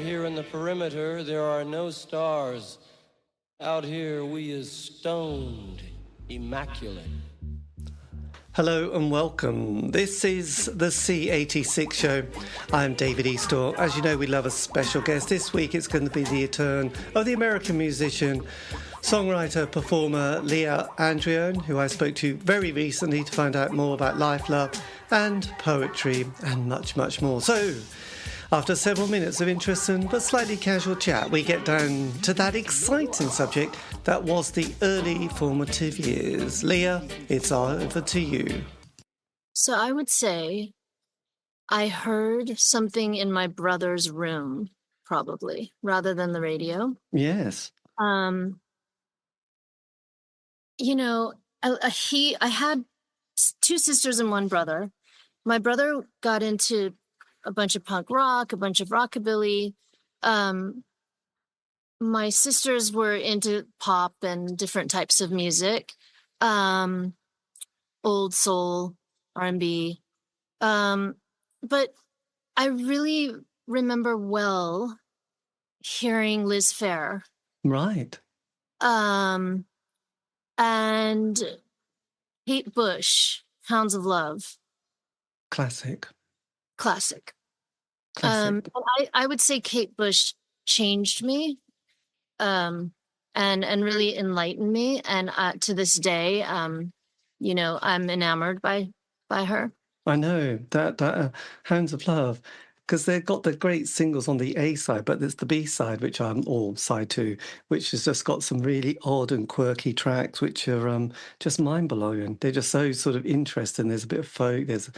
here in the perimeter, there are no stars. Out here, we is stoned, immaculate. Hello and welcome. This is the C86 show. I'm David Eastaugh. As you know, we love a special guest. This week it's going to be the return of the American musician, songwriter, performer Leah Andreone, who I spoke to very recently to find out more about life, love and poetry and much, much more. So, after several minutes of interesting but slightly casual chat, we get down to that exciting subject that was the early formative years. Leah, it's over to you. So I would say I heard something in my brother's room, probably, rather than the radio. Yes. I had two sisters and one brother. My brother got into a bunch of punk rock, a bunch of rockabilly. My sisters were into pop and different types of music, old soul, R&B. But I really remember well hearing Liz Phair. Right. And Kate Bush, Hounds of Love. Classic. I would say Kate Bush changed me, and really enlightened me. And to this day, I'm enamored by her. I know that Hounds of Love, because they've got the great singles on the A side, but there's the B side, which I'm all side two, which has just got some really odd and quirky tracks, which are just mind blowing. They're just so sort of interesting. There's a bit of folk, there's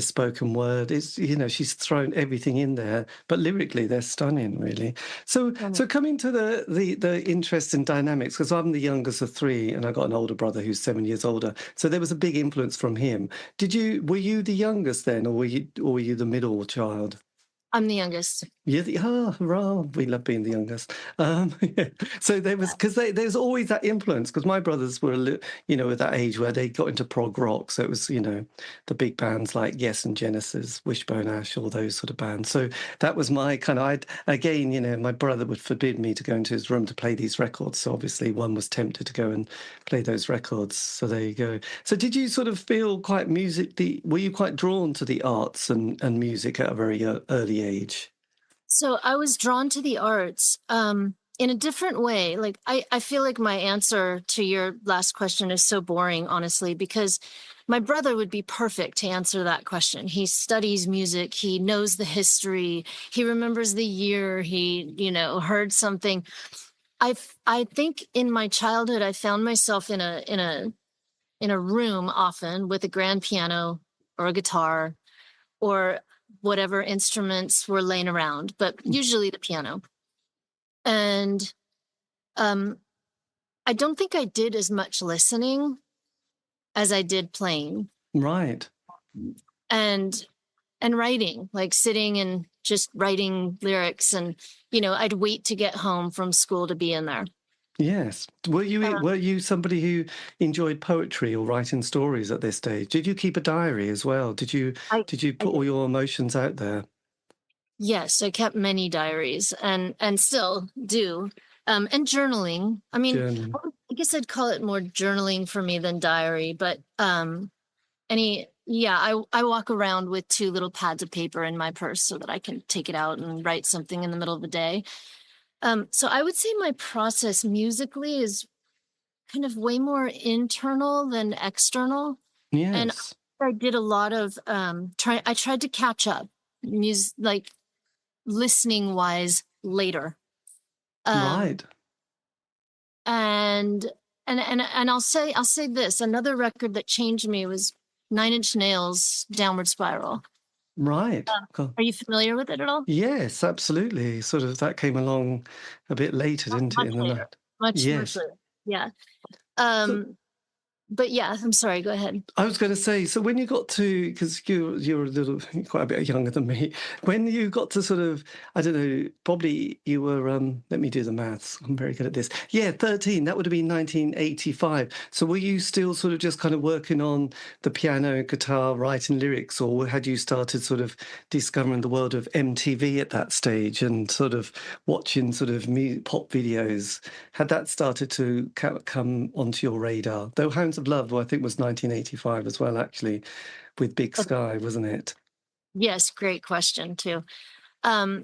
spoken word. It's she's thrown everything in there, but lyrically they're stunning, really. So coming to the interesting dynamics, because I'm the youngest of three, and I got an older brother who's 7 years older. So there was a big influence from him. Were you the youngest then, or were you the middle child? I'm the youngest. Yeah, we love being the youngest. Yeah. So there's always that influence, because my brothers were, at that age where they got into prog rock. So it was, the big bands like Yes and Genesis, Wishbone Ash, all those sort of bands. So that was my kind of, my brother would forbid me to go into his room to play these records. So obviously one was tempted to go and play those records. So there you go. So did you sort of feel quite were you quite drawn to the arts and music at a very early age? So I was drawn to the arts in a different way. Like, I feel like my answer to your last question is so boring, honestly, because my brother would be perfect to answer that question. He studies music. He knows the history. He remembers the year he, heard something. I think in my childhood, I found myself in a room often with a grand piano or a guitar or whatever instruments were laying around, but usually the piano. And I don't think I did as much listening as I did playing. Right. And writing, like sitting and just writing lyrics, and I'd wait to get home from school to be in there. Yes. Were you somebody who enjoyed poetry or writing stories at this stage? Did you keep a diary as well? Did you put all your emotions out there? Yes, I kept many diaries and still do. And journaling. I mean, Journaling. I guess I'd call it more journaling for me than diary, but I walk around with 2 little pads of paper in my purse so that I can take it out and write something in the middle of the day. So I would say my process musically is kind of way more internal than external. Yes. And I did a lot of I tried to catch up like listening wise later. Right. And I'll say this, another record that changed me was 9 Inch Nails' Downward Spiral. Right. Are you familiar with it at all? Yes, absolutely. Sort of that came along a bit later, didn't it? Much later. Yes. Later. Yeah. But yeah, I'm sorry, go ahead. I was going to say, so when you got to, because you're a little, quite a bit younger than me, when you got to sort of, I don't know, probably you were, let me do the maths. I'm very good at this. Yeah, 13. That would have been 1985. So were you still sort of just kind of working on the piano, guitar, writing lyrics, or had you started sort of discovering the world of MTV at that stage and sort of watching sort of pop videos? Had that started to come onto your radar? Though Hounds of Love, well, I think, was 1985 as well, actually, with Big Sky, wasn't it? Yes, great question too. Um,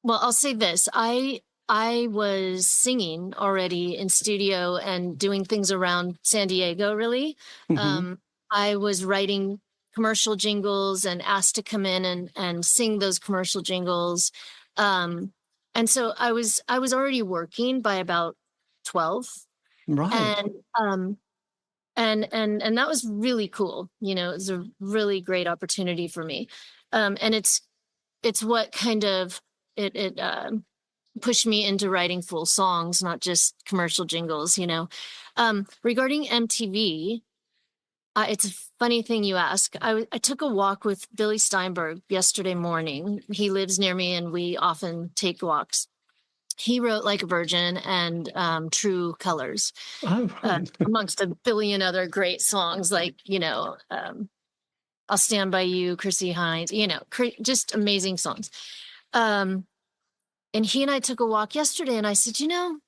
well, I'll say this. I was singing already in studio and doing things around San Diego, really. Mm-hmm. I was writing commercial jingles and asked to come in and sing those commercial jingles. And so I was already working by about 12. Right. And and that was really cool. You know, it was a really great opportunity for me. And it's what kind of it pushed me into writing full songs, not just commercial jingles, you know. Regarding MTV, it's a funny thing you ask. I took a walk with Billy Steinberg yesterday morning. He lives near me and we often take walks. He wrote Like a Virgin and True Colors, Oh, right. amongst a billion other great songs like, you know, I'll Stand By You, Chrissy Hines, you know, just amazing songs. And he and I took a walk yesterday and I said, you know,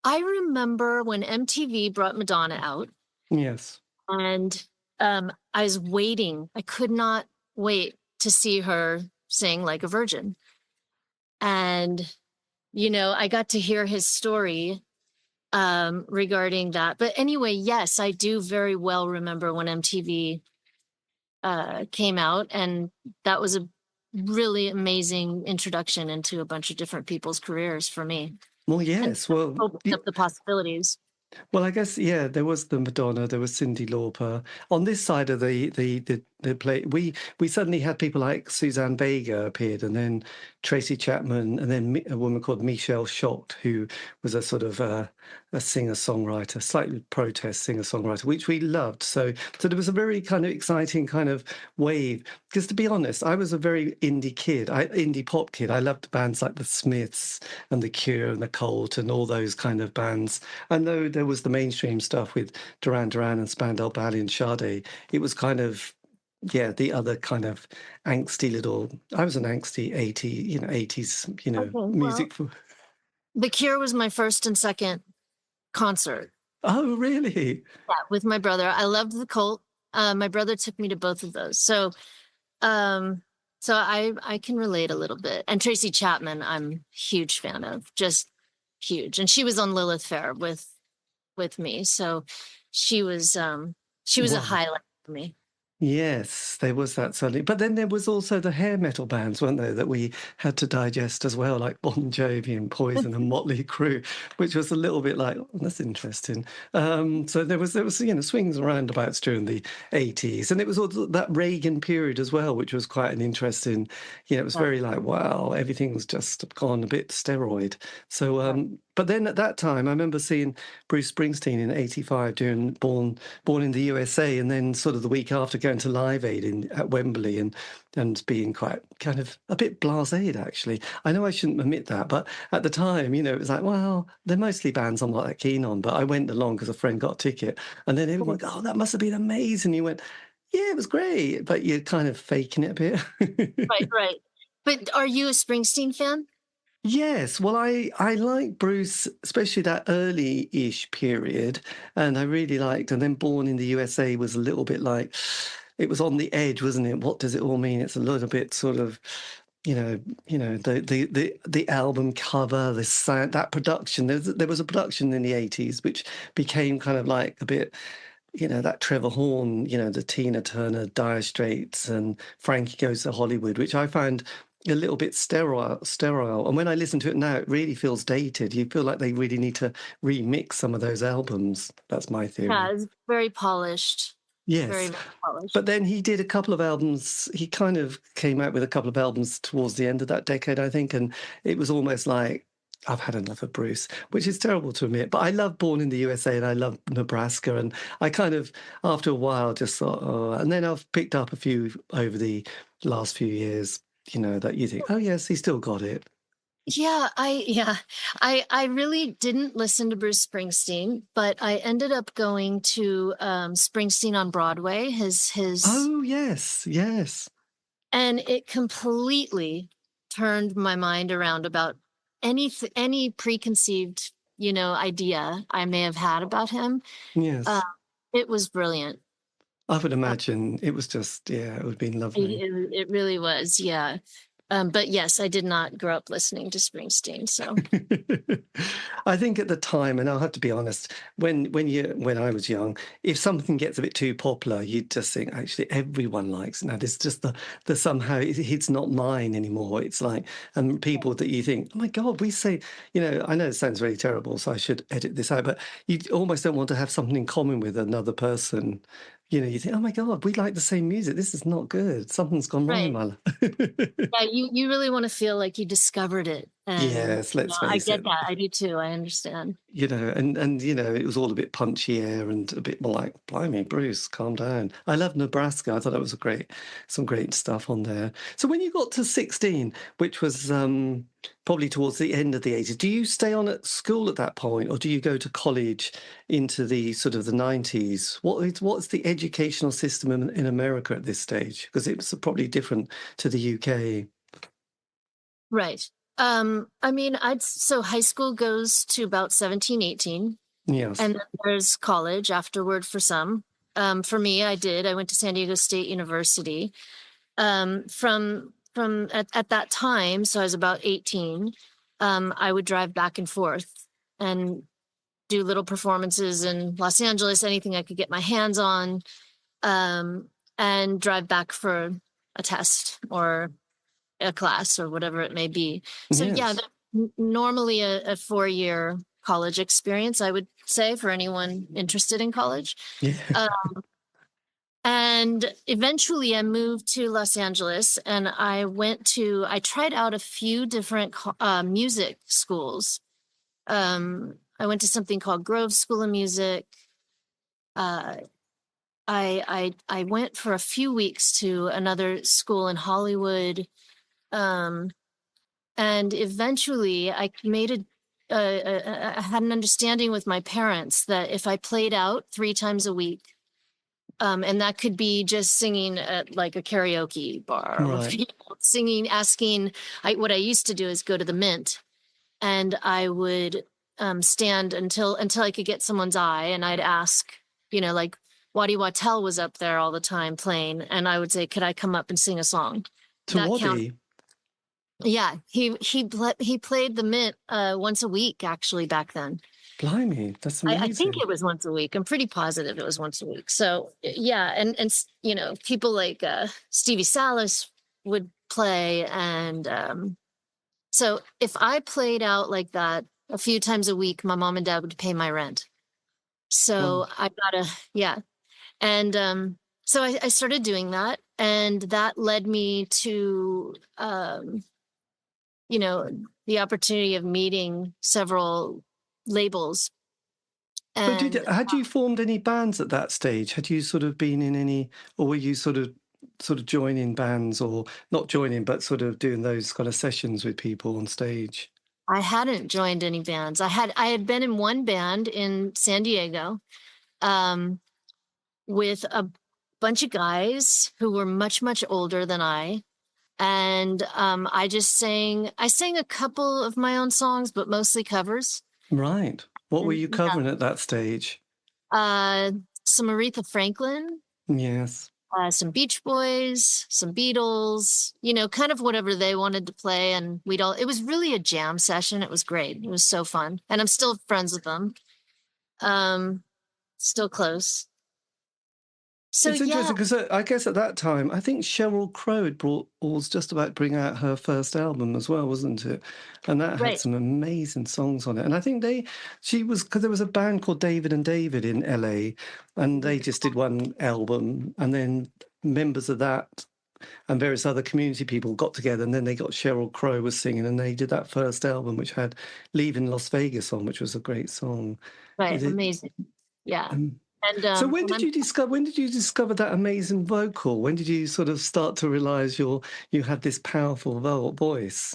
I remember when MTV brought Madonna out Yes. and I was waiting. I could not wait to see her sing Like a Virgin. And, you know, I got to hear his story regarding that. But anyway, yes, I do very well remember when MTV came out, and that was a really amazing introduction into a bunch of different people's careers for me, Well, and yes. Well, opened up the possibilities. well, I guess, yeah, there was the Madonna, there was Cyndi Lauper. On this side of the play, we suddenly had people like Suzanne Vega appeared, and then Tracy Chapman, and then a woman called Michelle Shocked, who was a sort of a singer-songwriter, slightly protest singer-songwriter, which we loved. So there was a very kind of exciting kind of wave. Because to be honest, I was a very indie pop kid. I loved bands like the Smiths and the Cure and the Cult and all those kind of bands. And though there was the mainstream stuff with Duran Duran and Spandau Ballet and Sade, it was kind of, yeah, the other kind of angsty little. I was an angsty 80s, Okay, well, music. The Cure was my first and second concert. Oh, really? Yeah, with my brother. I loved the Cult. My brother took me to both of those. Um, so I can relate a little bit. And Tracy Chapman, I'm a huge fan of, just huge. And she was on Lilith Fair with me, so she was a Wow. highlight for me. Yes, there was that certainly. But then there was also the hair metal bands, weren't there, that we had to digest as well, like Bon Jovi and Poison and Motley Crue, which was a little bit like, oh, that's interesting. So there was swings and roundabouts during the 80s. And it was also that Reagan period as well, which was quite an interesting, it was very like, wow, everything's just gone a bit steroid. So but then at that time, I remember seeing Bruce Springsteen in '85 during Born in the USA, and then sort of the week after going to Live Aid at Wembley and being quite kind of a bit blasé, actually. I know I shouldn't admit that, but at the time, it was like, well, they're mostly bands I'm not that keen on, but I went along because a friend got a ticket, and then everyone went, oh, that must have been amazing. You went, yeah, it was great, but you're kind of faking it a bit. Right, right. But are you a Springsteen fan? Yes, well, I like Bruce, especially that early-ish period, and I really liked. And then Born in the USA was a little bit like, it was on the edge, wasn't it? What does it all mean? It's a little bit sort of, the album cover, the sound, that production. There was a production in the '80s which became kind of like a bit. That Trevor Horn, the Tina Turner, Dire Straits, and Frankie Goes to Hollywood, which I found a little bit sterile. And when I listen to it now, it really feels dated. You feel like they really need to remix some of those albums. That's my theory. Yeah, it's very polished. Very, Yes. very polished. But then he did a couple of albums. He kind of came out with a couple of albums towards the end of that decade, I think. And it was almost like I've had enough of Bruce, which is terrible to admit. But I love Born in the USA and I love Nebraska. And I kind of, after a while, just thought, oh, and then I've picked up a few over the last few years, you know, that you think, oh, yes, he still got it. Yeah, I really didn't listen to Bruce Springsteen, but I ended up going to Springsteen on Broadway, his Oh, yes, yes. and it completely turned my mind around about any preconceived, idea I may have had about him. Yes. It was brilliant. I would imagine it was just, yeah, it would have been lovely. It really was, yeah. But yes, I did not grow up listening to Springsteen, so. I think at the time, and I'll have to be honest, when I was young, if something gets a bit too popular, you'd just think, actually, everyone likes it. Now, there's just the somehow it's not mine anymore. It's like, and people that you think, oh my God, we say, I know it sounds very terrible, so I should edit this out, but you almost don't want to have something in common with another person. You think, oh my God, we like the same music. This is not good. Something's gone wrong in my life. Yeah, you really want to feel like you discovered it. And, yes, let's face I it. get that. I do too. I understand. And it was all a bit punchy air and a bit more like, blimey, Bruce, calm down. I love Nebraska. I thought that was some great stuff on there. So when you got to 16, which was probably towards the end of the 80s, do you stay on at school at that point, or do you go to college into the sort of the 90s? What's the educational system in America at this stage? Because it's probably different to the UK. Right. I mean, so high school goes to about 17, 18. Yes. And then there's college afterward for some. For me, I went to San Diego State University. From at that time, so I was about 18, I would drive back and forth and do little performances in Los Angeles, anything I could get my hands on, and drive back for a test or a class or whatever it may be. So yes. Normally a 4-year college experience, I would say, for anyone interested in college. Yeah. And eventually I moved to Los Angeles and I tried out a few different music schools. I went to something called Grove School of Music. I went for a few weeks to another school in Hollywood. And eventually I made I had an understanding with my parents that if I played out 3 times a week, and that could be just singing at like a karaoke bar, right. or singing, asking. What I used to do is go to the Mint, and I would stand until I could get someone's eye, and I'd ask, like Waddy Wachtel was up there all the time playing, and I would say, could I come up and sing a song? To Waddy? Yeah, he played the Mint once a week, actually, back then. Blimey, that's amazing. I think it was once a week. I'm pretty positive it was once a week. So yeah, and people like Stevie Salas would play, and so if I played out like that a few times a week, my mom and dad would pay my rent. So I gotta, yeah, and so I started doing that, and that led me to the opportunity of meeting several labels. But had you formed any bands at that stage? Had you sort of been in any, or were you sort of joining bands, or not joining, but sort of doing those kind of sessions with people on stage? I hadn't joined any bands. I had been in one band in San Diego, with a bunch of guys who were much, much older than I. And I sang a couple of my own songs, but mostly covers. Right. What were you covering at that stage? Some Aretha Franklin. Yes. Some Beach Boys, some Beatles, kind of whatever they wanted to play. And it was really a jam session. It was great. It was so fun. And I'm still friends with them. Still close. So it's interesting because I guess at that time, I think Sheryl Crow was just about to bring out her first album as well, wasn't it? And that had some amazing songs on it. And I think because there was a band called David and David in LA, and they just did one album, and then members of that and various other community people got together, and then they got Sheryl Crow was singing, and they did that first album, which had "Leaving Las Vegas" on, which was a great song. Right. Is it? Amazing. Yeah. And So when I'm when did you discover that amazing vocal? When did you sort of start to realize you had this powerful voice?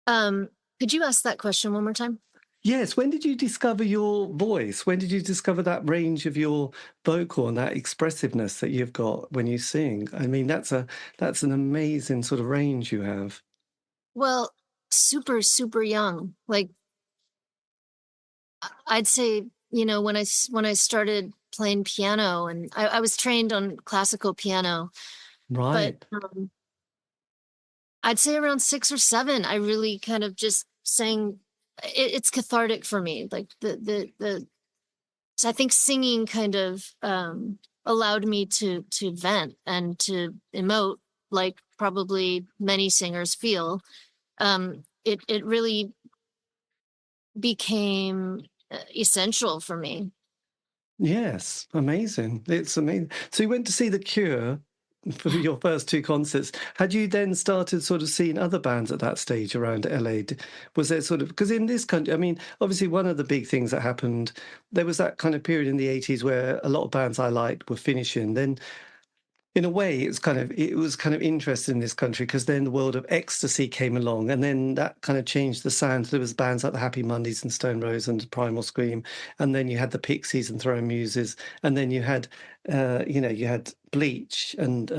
could you ask that question one more time? Yes, when did you discover your voice? When did you discover that range of your vocal and that expressiveness that you've got when you sing? I mean, that's an amazing sort of range you have. Well, super, super young. Like I'd say, when I started playing piano, and I was trained on classical piano, but Right. I'd say around 6 or 7, I really kind of just sang. It's cathartic for me. Like so I think singing kind of allowed me to vent and to emote, like probably many singers feel. It really became essential for me. Yes, amazing. It's amazing. So you went to see The Cure for your first 2 concerts. Had you then started sort of seeing other bands at that stage around LA? Was there sort of, because in this country, I mean, obviously one of the big things that happened, there was that kind of period in the 80s where a lot of bands I liked were finishing. Then in a way, it was kind of interesting in this country because then the world of ecstasy came along, and then that kind of changed the sound. There was bands like the Happy Mondays and Stone Roses and Primal Scream, and then you had the Pixies and Throwing Muses, and then you had, you had Bleach and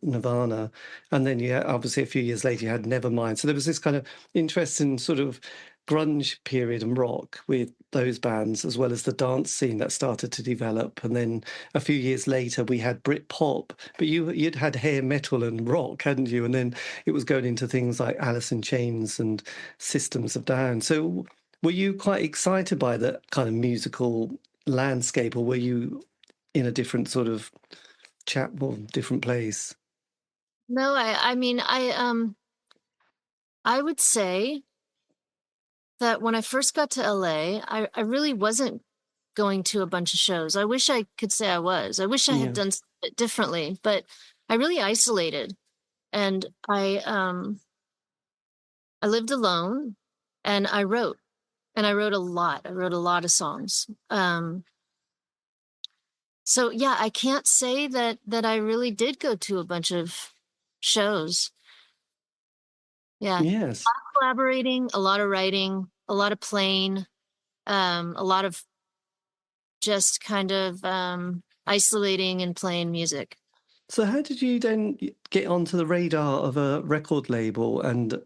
Nirvana, and then you had, obviously a few years later you had Nevermind. So there was this kind of interesting sort of grunge period and rock with those bands, as well as the dance scene that started to develop. And then a few years later we had Brit pop, but you'd had hair metal and rock, hadn't you? And then it was going into things like Alice in Chains and Systems of Down. So were you quite excited by that kind of musical landscape, or were you in a different sort of different place? No, I mean, I would say that when I first got to LA, I really wasn't going to a bunch of shows. I wish I could say I was. I wish I had Yeah. done it differently, but I really isolated, and I lived alone, and I wrote, a lot. I wrote a lot of songs. So yeah, I can't say that I really did go to a bunch of shows. Yeah, Yes. collaborating, a lot of writing, a lot of playing, a lot of just kind of isolating and playing music. So how did you then get onto the radar of a record label and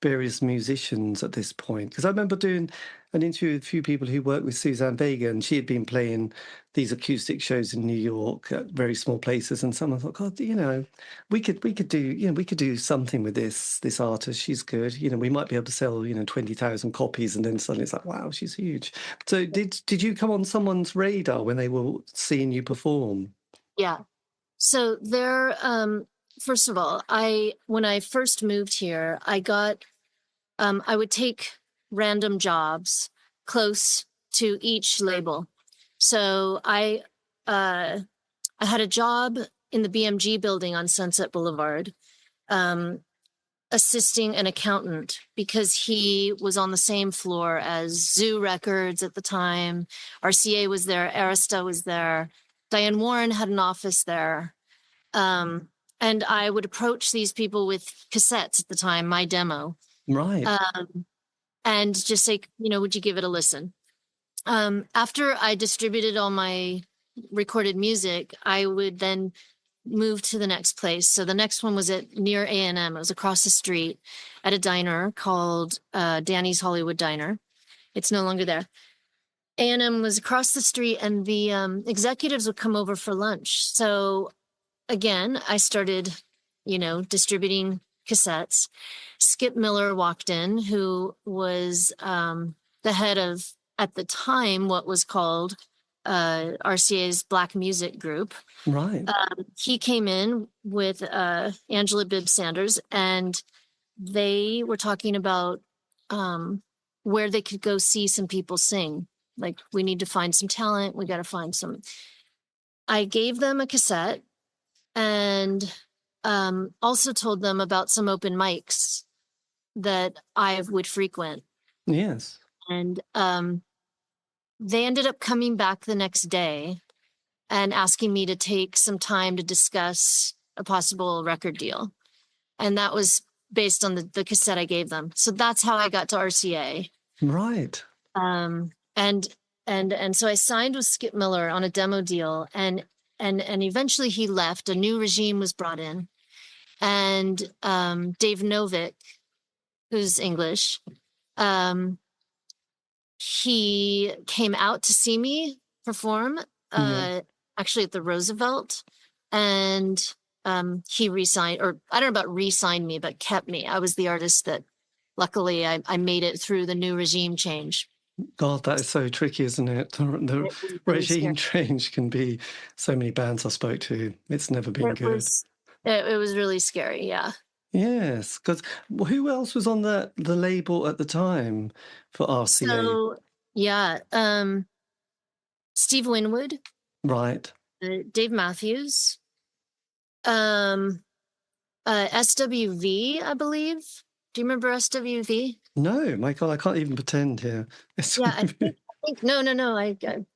various musicians at this point? Because I remember doing an interview with a few people who worked with Suzanne Vega, and she had been playing these acoustic shows in New York at very small places. And someone thought, God, we could do something with this artist. She's good. We might be able to sell 20,000 copies, and then suddenly it's like, wow, she's huge. So did you come on someone's radar when they were seeing you perform? Yeah. So there, first of all, when I first moved here, I would take random jobs close to each label. So I had a job in the BMG building on Sunset Boulevard, assisting an accountant because he was on the same floor as Zoo Records at the time. RCA was there, Arista was there. Diane Warren had an office there. And I would approach these people with cassettes at the time, my demo, Right. and just say, would you give it a listen? After I distributed all my recorded music, I would then move to the next place. So the next one was near A&M. It was across the street at a diner called Danny's Hollywood Diner. It's no longer there. A&M was across the street, and the executives would come over for lunch. So again, I started, distributing cassettes. Skip Miller walked in, who was the head of, at the time, what was called RCA's Black Music Group. Right. He came in with Angela Bibb Sanders, and they were talking about where they could go see some people sing. Like, we need to find some talent. We got to find some. I gave them a cassette, and also told them about some open mics that I would frequent. Yes. And they ended up coming back the next day and asking me to take some time to discuss a possible record deal. And that was based on the cassette I gave them. So that's how I got to RCA. Right. And so I signed with Skip Miller on a demo deal, and eventually he left. A new regime was brought in, and Dave Novick, who's English, he came out to see me perform, actually at the Roosevelt, and he re-signed, or I don't know about re-signed me, but kept me. I was the artist that, luckily, I made it through the new regime change. God, that is so tricky, isn't it? The regime change can be so many bands I spoke to. It's never been good. It was really scary, yeah. Yes, because who else was on the label at the time for RCA? So, yeah, Steve Winwood. Right. Dave Matthews. SWV, I believe. Do you remember SWV? No, my God, I can't even pretend here. Yeah, I think no.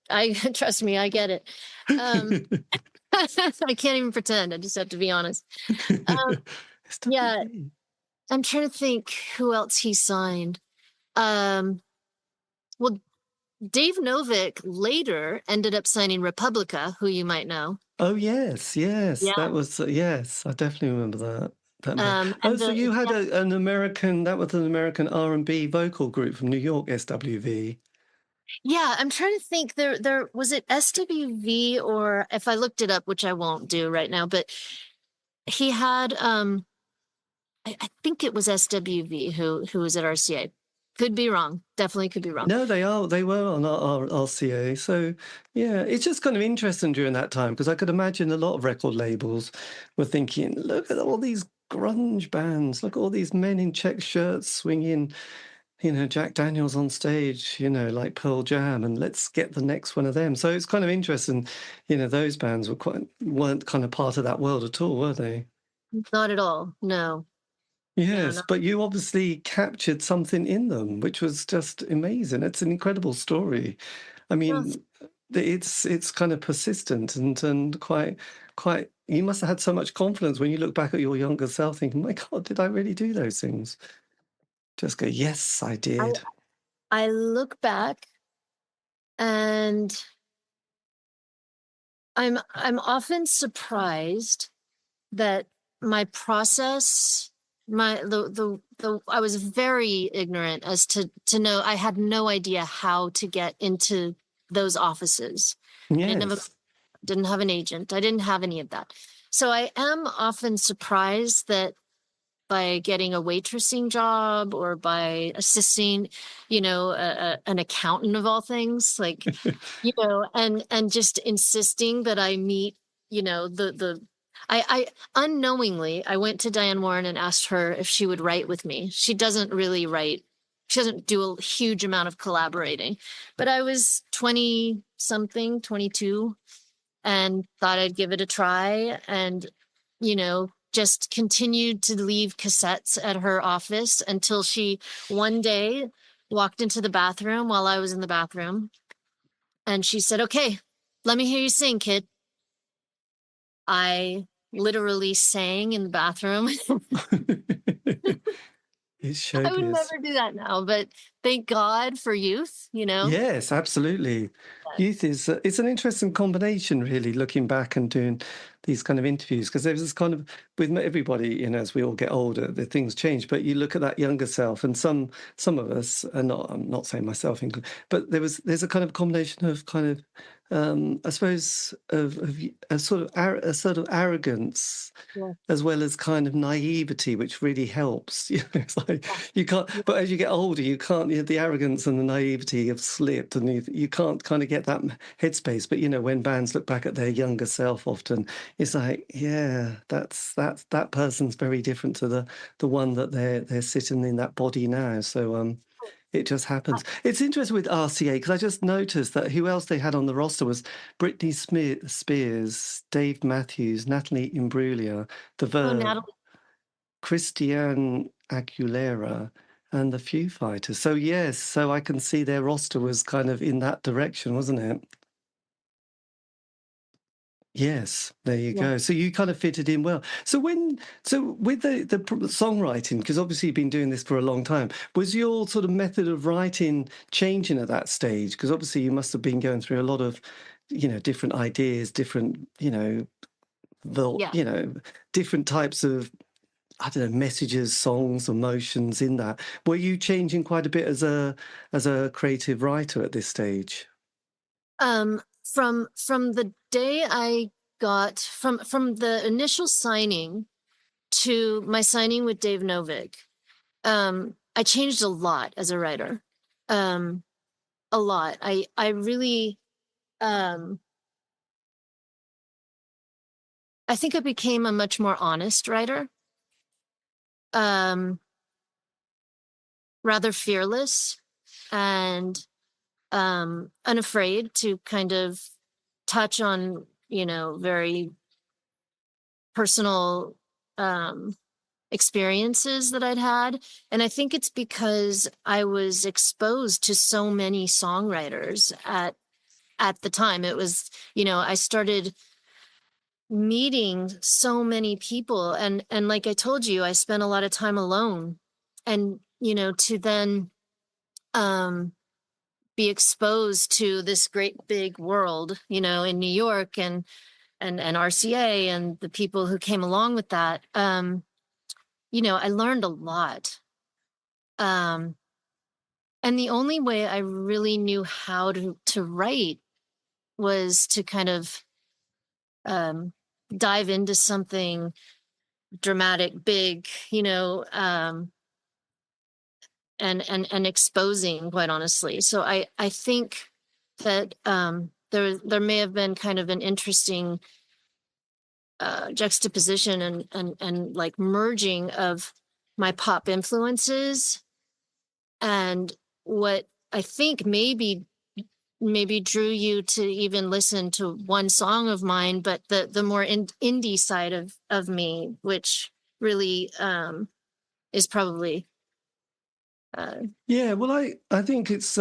I trust me, I get it. I can't even pretend. I just have to be honest. Yeah, I'm trying to think who else he signed. Well, Dave Novick later ended up signing Republica, who you might know. Oh yes, yes, yeah. That was yes. I definitely remember that. So you had an American. That was an American R&B vocal group from New York, SWV. Yeah, I'm trying to think. There was it SWV, or if I looked it up, which I won't do right now, but he had I think it was SWV who was at RCA. Could be wrong. Definitely could be wrong. No, they were on our RCA. So yeah, it's just kind of interesting during that time, because I could imagine a lot of record labels were thinking, look at all these grunge bands, look at all these men in check shirts swinging, Jack Daniels on stage, like Pearl Jam, and let's get the next one of them. So it's kind of interesting, those bands weren't kind of part of that world at all, were they? Not at all, no. Yes, no. But you obviously captured something in them, which was just amazing. It's an incredible story. I mean, it's kind of persistent and quite. You must have had so much confidence when you look back at your younger self, thinking, "My God, did I really do those things?" Just go, "Yes, I did." I look back, and I'm often surprised that my process, I was very ignorant as to know. I had no idea how to get into those offices. Yes. I didn't have an agent. I didn't have any of that. So I am often surprised that by getting a waitressing job or by assisting, an accountant of all things, like, and just insisting that I meet, I unknowingly, I went to Diane Warren and asked her if she would write with me. She doesn't really write. She doesn't do a huge amount of collaborating, but I was 20 something, 22, and thought I'd give it a try, and, just continued to leave cassettes at her office until she one day walked into the bathroom while I was in the bathroom. And she said, "Okay, let me hear you sing, kid." I literally sang in the bathroom. I would never do that now, but thank God for youth, Yes, absolutely. Youth is it's an interesting combination, really, looking back and doing these kind of interviews, because there's this kind of, with everybody, as we all get older, the things change. But you look at that younger self, and some of us, and I'm not saying myself, but there's a kind of combination of kind of I suppose of a sort of arrogance, as well as kind of naivety, which really helps. It's like you can't. But as you get older, you can't. The arrogance and the naivety have slipped, and you can't kind of get that headspace. But when bands look back at their younger self, often it's like, yeah, that person's very different to the one that they're sitting in that body now. So It just happens. It's interesting with RCA because I just noticed that who else they had on the roster was Britney Spears, Dave Matthews, Natalie Imbruglia, The Verve, Natalie. Christiane Aguilera, and the Foo Fighters. So yes, so I can see their roster was kind of in that direction, wasn't it? Yes, there you go. So you kind of fitted in well. So with the songwriting, because obviously you've been doing this for a long time, was your sort of method of writing changing at that stage? Because obviously you must have been going through a lot of, different ideas, different, different types of, I don't know, messages, songs, emotions in that. Were you changing quite a bit as a creative writer at this stage? From the day I got from the initial signing to my signing with Dave Novick, I changed a lot as a writer. A lot. I really I think I became a much more honest writer. Rather fearless and unafraid to kind of touch on, very personal experiences that I'd had. And I think it's because I was exposed to so many songwriters at the time. It was, I started meeting so many people, and like I told you, I spent a lot of time alone, and to then be exposed to this great big world, in New York and RCA and the people who came along with that. I learned a lot. And the only way I really knew how to write was to kind of dive into something dramatic, big, and exposing, quite honestly. So I think that there may have been kind of an interesting juxtaposition and like merging of my pop influences and what I think maybe drew you to even listen to one song of mine, but the more indie side of me, which really is probably Yeah, well, I think it's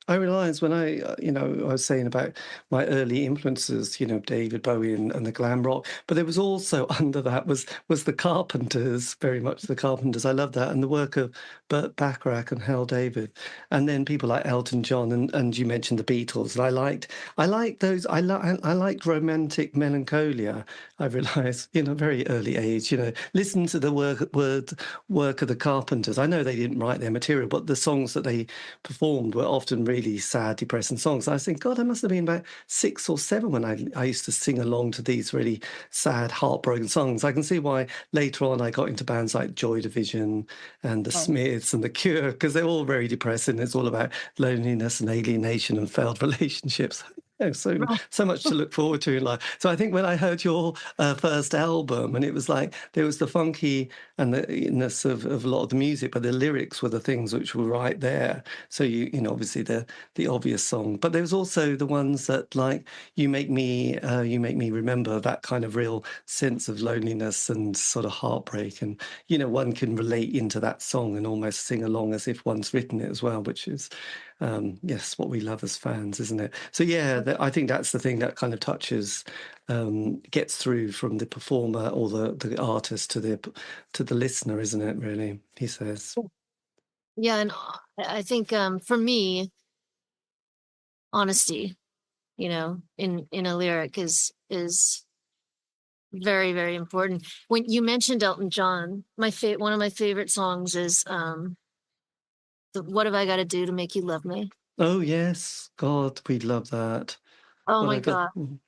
I realised when I I was saying about my early influences, David Bowie and the glam rock, but there was also under that was the Carpenters, very much the Carpenters. I love that, and the work of Burt Bacharach and Hal David, and then people like Elton John and you mentioned the Beatles. And I liked those. I liked romantic melancholia. I realised, very early age, listen to the work of the Carpenters. I know they didn't write their material, but the songs that they performed were often really sad, depressing songs. I was thinking, God, I must have been about 6 or 7 when I used to sing along to these really sad, heartbroken songs. I can see why later on I got into bands like Joy Division and the Smiths and the Cure, because they're all very depressing. It's all about loneliness and alienation and failed relationships. So much to look forward to in life. So I think when I heard your first album, and it was like there was the funky and the ness of a lot of the music, but the lyrics were the things which were right there. So obviously the obvious song, but there was also the ones that like you make me remember, that kind of real sense of loneliness and sort of heartbreak, and one can relate into that song and almost sing along as if one's written it as well, which is yes, what we love as fans, isn't it? So yeah, I think that's the thing that kind of touches, gets through from the performer or the artist to the listener, isn't it? Really, he says. Yeah, and I think for me, honesty, in a lyric is very, very important. When you mentioned Elton John, one of my favorite songs is "What Have I Got to Do to Make You Love Me?" Oh yes, God, we'd love that. Oh What my I got God.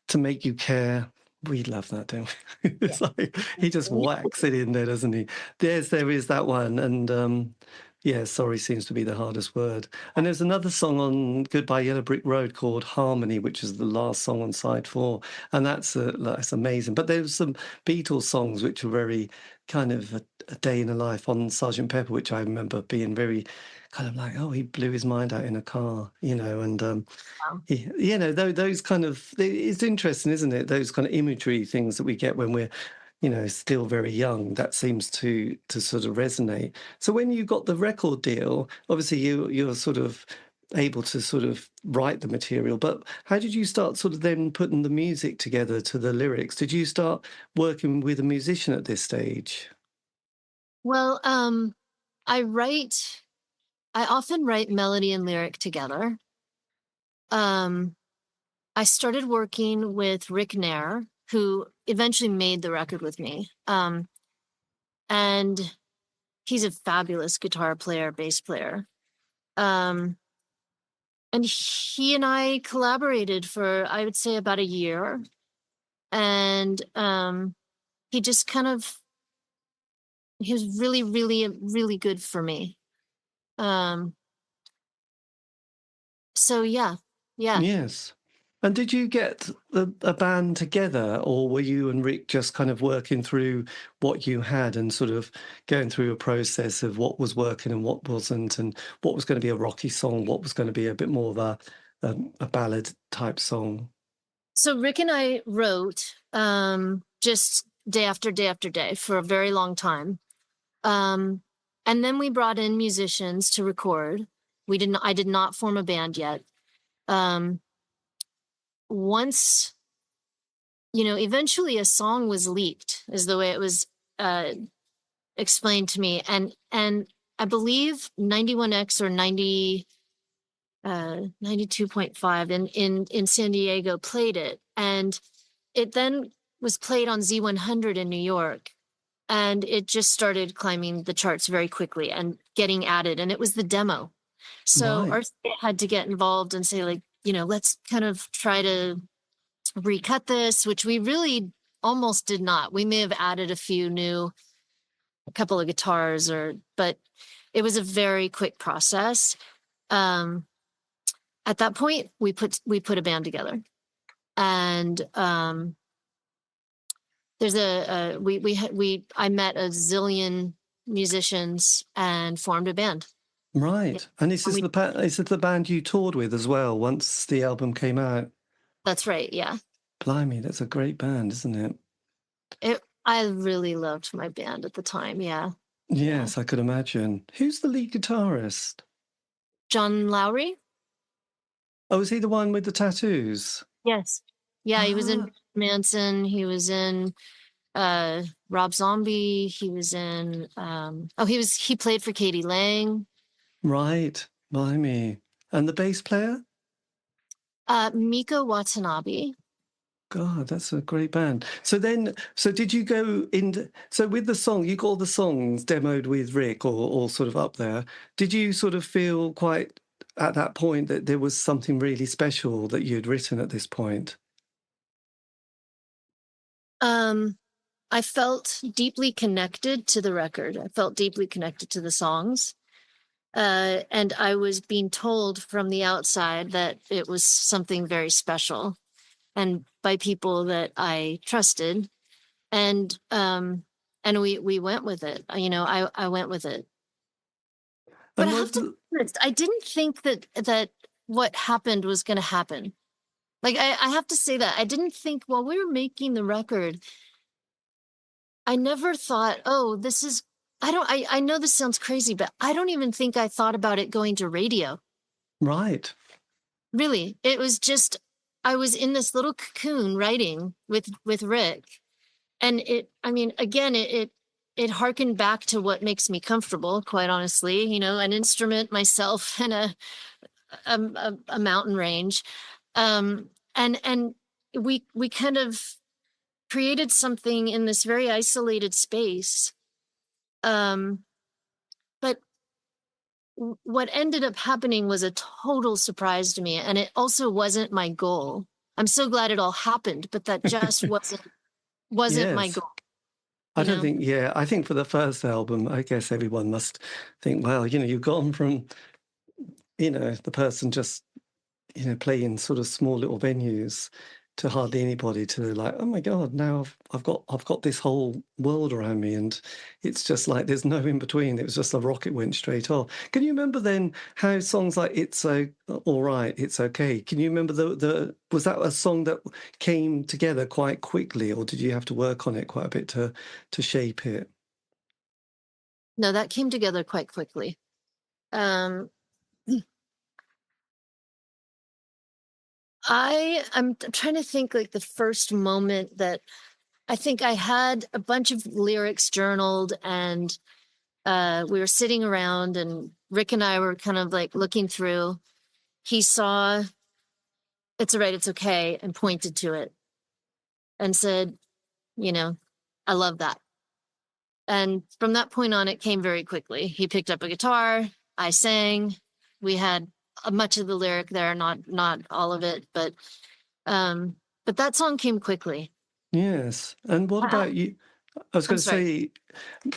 to make you care. We love that, don't we? Yeah. It's like he just whacks it in there, doesn't he? Yes, there is that one, and yeah, sorry seems to be the hardest word. And there's another song on Goodbye Yellow Brick Road called Harmony, which is the last song on side 4, and that's amazing. But there's some Beatles songs which are very kind of A Day in a Life on Sergeant Pepper, which I remember being very kind of like, oh, he blew his mind out in a car, and Wow. those kind of, it's interesting, isn't it? Those kind of imagery things that we get when we're, still very young, that seems to sort of resonate. So when you got the record deal, obviously you're sort of able to sort of write the material, but how did you start sort of then putting the music together to the lyrics? Did you start working with a musician at this stage? Well, I often write melody and lyric together. Um, I started working with Rick Neigher, who eventually made the record with me. And he's a fabulous guitar player, bass player. Um, and he and I collaborated for, I would say, about a year. And he just kind of, he was really, really, really good for me. So yeah. Yes. And did you get a band together, or were you and Rick just kind of working through what you had and sort of going through a process of what was working and what wasn't, and what was going to be a rocky song, what was going to be a bit more of a ballad type song? So Rick and I wrote just day after day after day for a very long time. And then we brought in musicians to record. I did not form a band yet. Once, eventually a song was leaked, is the way it was explained to me. And I believe 91X or 92.5 in San Diego played it. And it then was played on Z100 in New York. And it just started climbing the charts very quickly and getting added. And it was the demo. So Right. our state had to get involved and say, like, let's kind of try to recut this, which we really almost did not. We may have added a couple of guitars, but it was a very quick process. At that point, we put a band together, and there's I met a zillion musicians and formed a band. Yeah. Right. And this And is the band you toured with as well once the album came out. That's right. Yeah. Blimey, that's a great band, isn't it? I really loved my band at the time. Yeah. Yes, I could imagine. Who's the lead guitarist? John Lowry. Oh, is he the one with the tattoos? Yes. Yeah, he was Ah, in Manson. He was in Rob Zombie. He was in he played for Katie Lang. right. Blimey. And the bass player? Miko Watanabe. God, that's a great band. So did you go in? So with the song, you got all the songs demoed with Rick or sort of up there. Did you sort of feel quite at that point that there was something really special that you'd written at this point? I felt deeply connected to the record. I felt deeply connected to the songs. And I was being told from the outside that it was something very special, and by people that I trusted. And we went with it. I went with it. But And I have to be honest, I didn't think that what happened was going to happen. Like I have to say that I didn't think while we were making the record, I never thought, oh, this is. I know this sounds crazy, but I don't even think I thought about it going to radio. right. Really, it was just I was in this little cocoon writing with Rick, and it harkened back to what makes me comfortable, quite honestly. An instrument, myself, and a mountain range, and we kind of created something in this very isolated space. But what ended up happening was a total surprise to me, and it also wasn't my goal. I'm so glad it all happened, but that just wasn't my Yes. goal. I don't think, I think for the first album, I guess everyone must think, well, you've gone from, the person just, playing sort of small little venues to hardly anybody, to like, oh my God, now I've got this whole world around me, and it's just like there's no in between. It was just a rocket went straight off. Can you remember then how songs like "It's So All Right," "It's Okay"? Can you remember the was that a song that came together quite quickly, or did you have to work on it quite a bit to shape it? No, that came together quite quickly. Um, I'm trying to think like the first moment that I think I had a bunch of lyrics journaled, and we were sitting around, and Rick and I were kind of like looking through. He saw "It's all right, it's okay," and pointed to it and said, you know, "I love that." And from that point on, it came very quickly. He picked up a guitar, I sang. We had much of the lyric there, not all of it, but that song came quickly. Yes. And what Uh, about you? I was I'm going to sorry. say,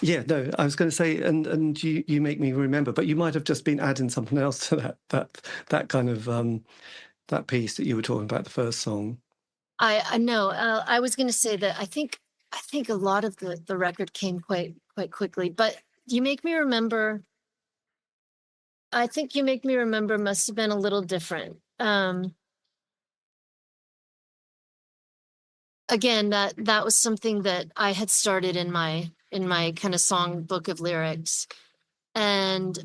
yeah, no, I was going to say, and you make me remember, but you might have just been adding something else to that kind of that piece that you were talking about, the first song. I know. I was going to say that I think a lot of the record came quite quickly, but you make me remember. I think "You Make Me Remember" must have been a little different. Again, that was something that I had started in my kind of song book of lyrics, and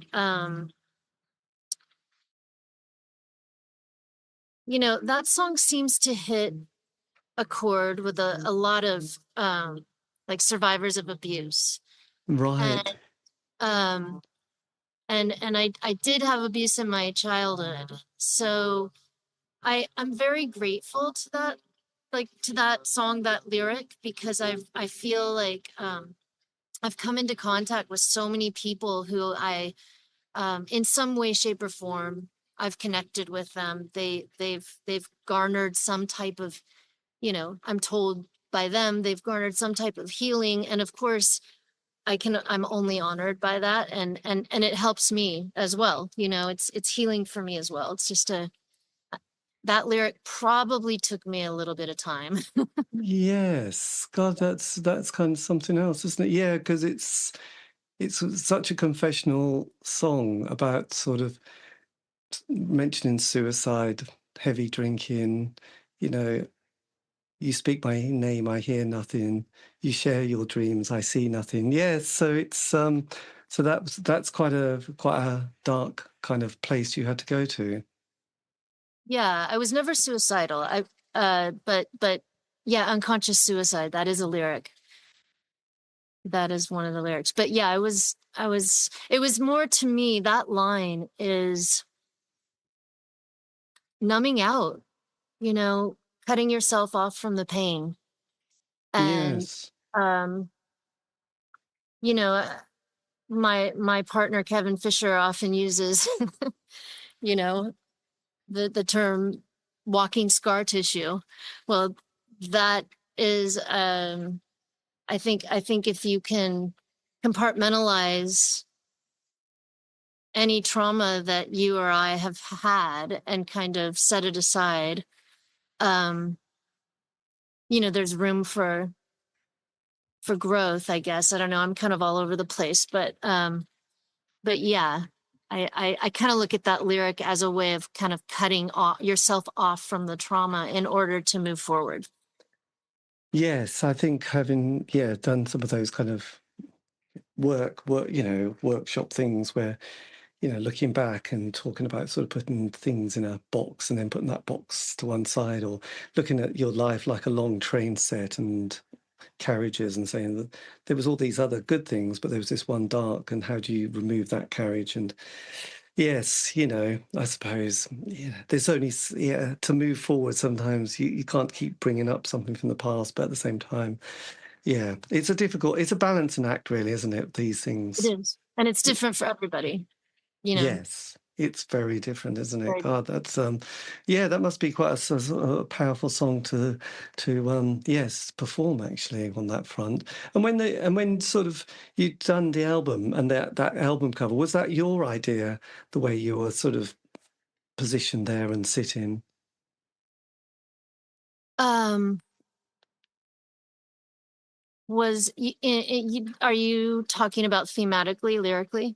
that song seems to hit a chord with a lot of like survivors of abuse, Right. and um and I did have abuse in my childhood, so I'm very grateful to that, like to that song, that lyric, because I feel like I've come into contact with so many people who in some way, shape, or form, I've connected with them. They've garnered some type of, I'm told by them, they've garnered some type of healing, and of course, I'm only honored by that, and it helps me as well. It's healing for me as well. It's just that lyric probably took me a little bit of time. Yes. God, that's kind of something else, isn't it? Yeah, because it's such a confessional song about sort of mentioning suicide, heavy drinking, you know, you speak my name, I hear nothing. You share your dreams, I see nothing. Yes, so it's so that's quite a dark kind of place you had to go to. Yeah, I was never suicidal. But yeah, unconscious suicide, that is a lyric. That is one of the lyrics. But yeah, it was more, to me, that line is numbing out, you know, cutting yourself off from the pain. And Yes. um, you know, my partner Kevin Fisher often uses, you know, the term walking scar tissue. Well, that is I think if you can compartmentalize any trauma that you or I have had and kind of set it aside, um, there's room for growth, I guess. I don't know. I'm kind of all over the place, but yeah, I kind of look at that lyric as a way of kind of cutting yourself off from the trauma in order to move forward. Yes, I think having done some of those kind of workshop things where looking back and talking about sort of putting things in a box and then putting that box to one side, or looking at your life like a long train set and carriages and saying that there was all these other good things, but there was this one dark, and how do you remove that carriage? And yes, I suppose, there's only, to move forward, sometimes you can't keep bringing up something from the past, but at the same time, it's a balancing act, really, isn't it? These It things. is, and it's different for everybody. Yes, it's very different, isn't it? Very God, that's that must be quite a powerful song to yes, perform actually on that front. And when sort of you'd done the album and that album cover, was that your idea, the way you were sort of positioned there and sitting? Um, are you talking about thematically, lyrically?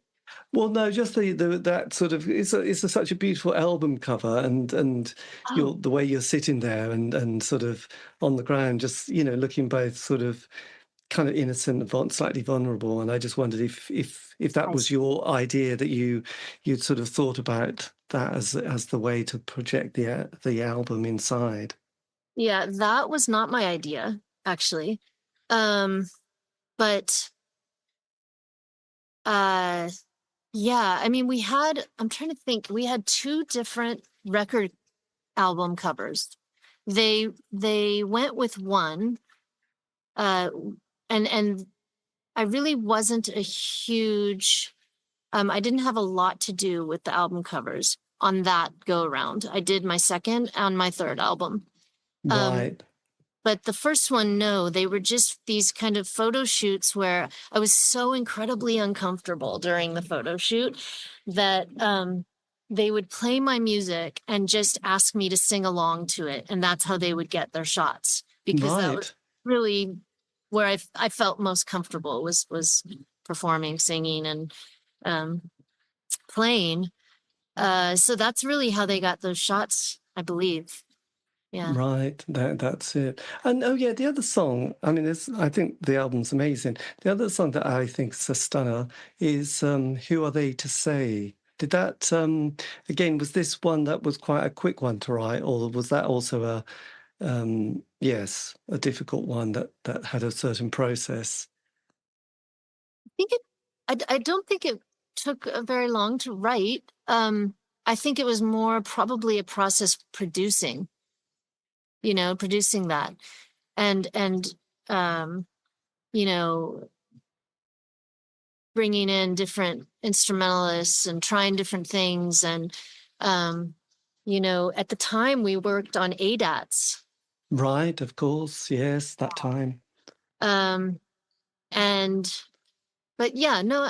Well, no, just that sort of such a beautiful album cover, and Oh, the way you're sitting there and sort of on the ground, just looking both sort of kind of innocent and slightly vulnerable. And I just wondered if that I was see. your idea, that you'd sort of thought about that as the way to project the album inside. Yeah, that was not my idea, actually. Um, but uh yeah, I mean, I'm trying to think, we had two different record album covers. They went with one, uh, and I really wasn't a huge, I didn't have a lot to do with the album covers on that go around. I did my second and my third album. Um, Right, But the first one, no, they were just these kind of photo shoots where I was so incredibly uncomfortable during the photo shoot that they would play my music and just ask me to sing along to it. And that's how they would get their shots, because that was right, really where I felt most comfortable, was performing, singing, and um, playing. So that's really how they got those shots, I believe. Yeah. right. That's it. And oh yeah, the other song. I mean, I think the album's amazing. The other song that I think is a stunner is "Who Are They to Say." Did that again? Was this one that was quite a quick one to write, or was that also a difficult one that had a certain process? Think it I don't think it took very long to write. I think it was more probably a process producing, producing that, and um, you know, bringing in different instrumentalists and trying different things. And at the time we worked on ADATs. Right, of course, yes, that time. Um, and But yeah, no,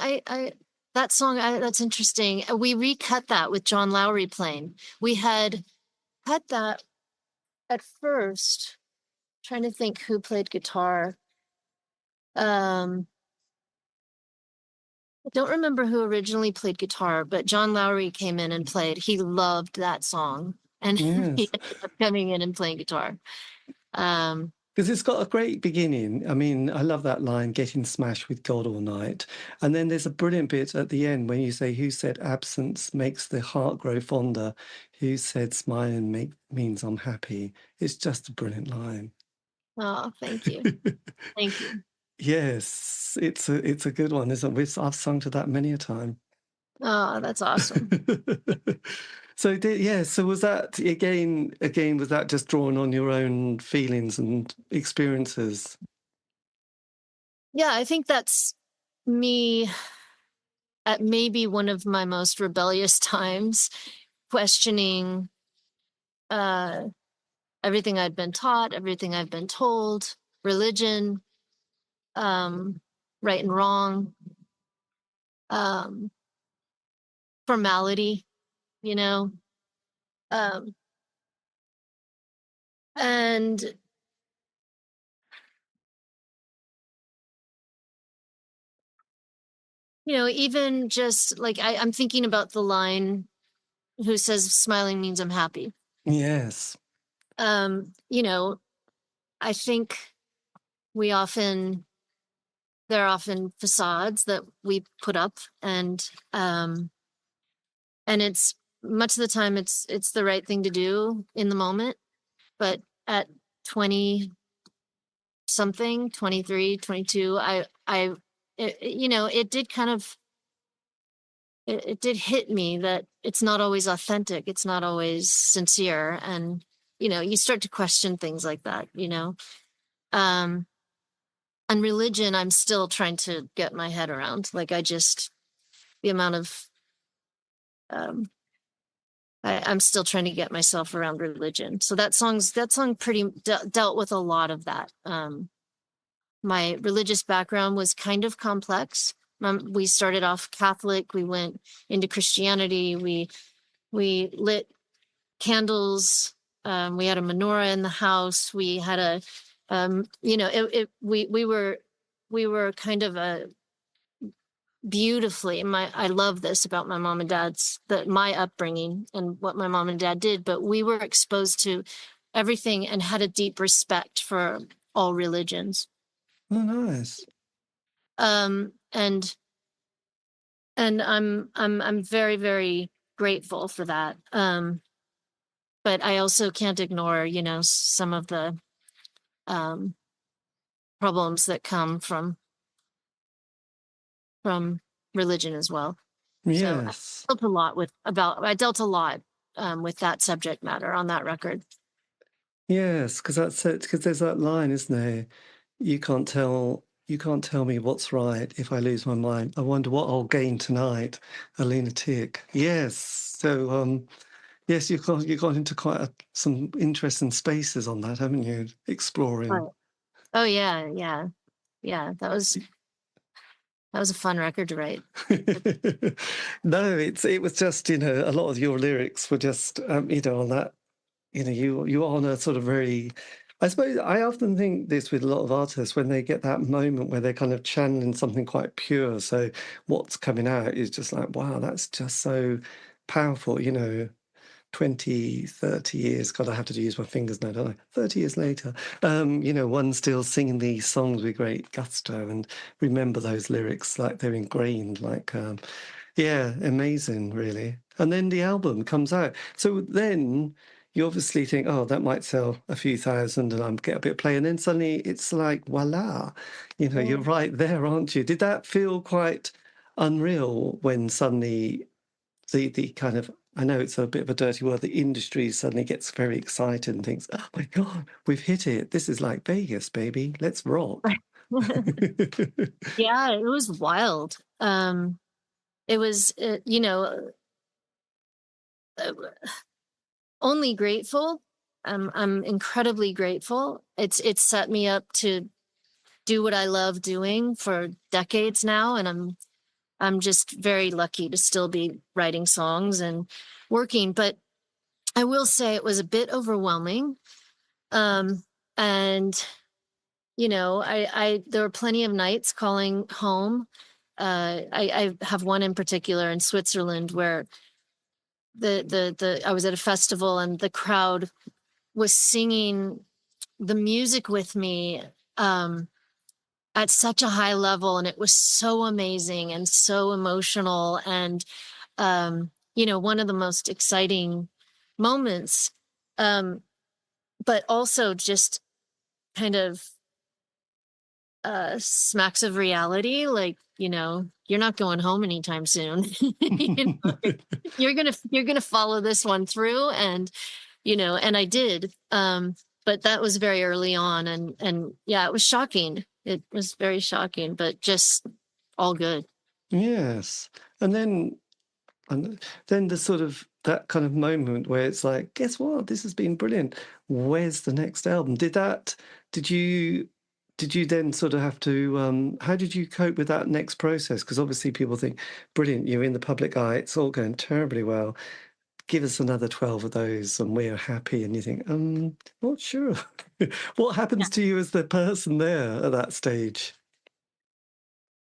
that song, that's interesting. We recut that with John Lowry playing. We had cut that at first, trying to think who played guitar. Um, I don't remember who originally played guitar, but John Lowry came in and played. He loved that song, and he Yes. ended up coming in and playing guitar. Um, Because it's got a great beginning. I mean, I love that line, getting smashed with God all night. And then there's a brilliant bit at the end when you say, "Who said absence makes the heart grow fonder? Who said smiling means I'm happy?" It's just a brilliant line. oh, thank you. Thank you. Yes, it's a good one, isn't it? I've sung to that many a time. Oh, that's awesome. So was that again, was that just drawn on your own feelings and experiences? Yeah, I think that's me at maybe one of my most rebellious times, questioning uh, everything I'd been taught, everything I've been told, religion, um, right and wrong, um, formality, you know, um, and even just like I'm thinking about the line, "Who says smiling means I'm happy?" Yes. Um, you know, I think we often there are often facades that we put up, and it's much of the time it's the right thing to do in the moment, but at 20 something, 23, 22, it did kind of it did hit me that it's not always authentic, it's not always sincere, and you start to question things like that. um and religion, I'm still trying to get my head around. Like, the amount of um I'm still trying to get myself around religion. So that song pretty dealt with a lot of that. My religious background was kind of complex. We started off Catholic. We went into Christianity. We lit candles We had a menorah in the house. We had a, we were kind of a beautifully, I love this about my mom and dad's, my upbringing and what my mom and dad did, but we were exposed to everything and had a deep respect for all religions. Oh, nice. And I'm very, very grateful for that. But I also can't ignore, some of the problems that come from religion as well. So Yes. I dealt a lot with that subject matter on that record. Yes, because that's it. Because there's that line, isn't there? You can't tell me what's right if I lose my mind. I wonder what I'll gain tonight. A lunatic. Yes. So yes, you've got into quite some interesting spaces on that, haven't you? Exploring. Oh yeah. That was a fun record to write. No, it was just, a lot of your lyrics were just on that, you are on a sort of very, I suppose I often think this with a lot of artists when they get that moment where they're kind of channeling something quite pure. So what's coming out is just like, wow, that's just so powerful, 20, 30 years, God, I have to use my fingers now, don't I? 30 years later, one's still singing these songs with great gusto and remember those lyrics like they're ingrained, like, yeah, amazing, really. And then the album comes out. So then you obviously think, oh, that might sell a few thousand and I'm get a bit of play. And then suddenly it's like, voila, you're right there, aren't you? Did that feel quite unreal when suddenly the kind of, I know it's a bit of a dirty word, the industry suddenly gets very excited and thinks, oh my God, we've hit it. This is like Vegas, baby. Let's rock. Yeah, it was wild. It was, only grateful. I'm incredibly grateful. It's set me up to do what I love doing for decades now, and I'm just very lucky to still be writing songs and working. But I will say it was a bit overwhelming. And I there were plenty of nights calling home. I have one in particular in Switzerland where I was at a festival and the crowd was singing the music with me at such a high level, and it was so amazing and so emotional, and one of the most exciting moments, but also just kind of smacks of reality, like, you're not going home anytime soon. You're gonna follow this one through, and and I did. But that was very early on, and yeah, it was shocking. It was very shocking, but just all good. Yes. And then the sort of that kind of moment where it's like, guess what? This has been brilliant. Where's the next album? Did you then sort of have to how did you cope with that next process? Because obviously people think, brilliant, you're in the public eye, it's all going terribly well. Give us another 12 of those and we're happy. And you think, not sure. What happens to you as the person there at that stage?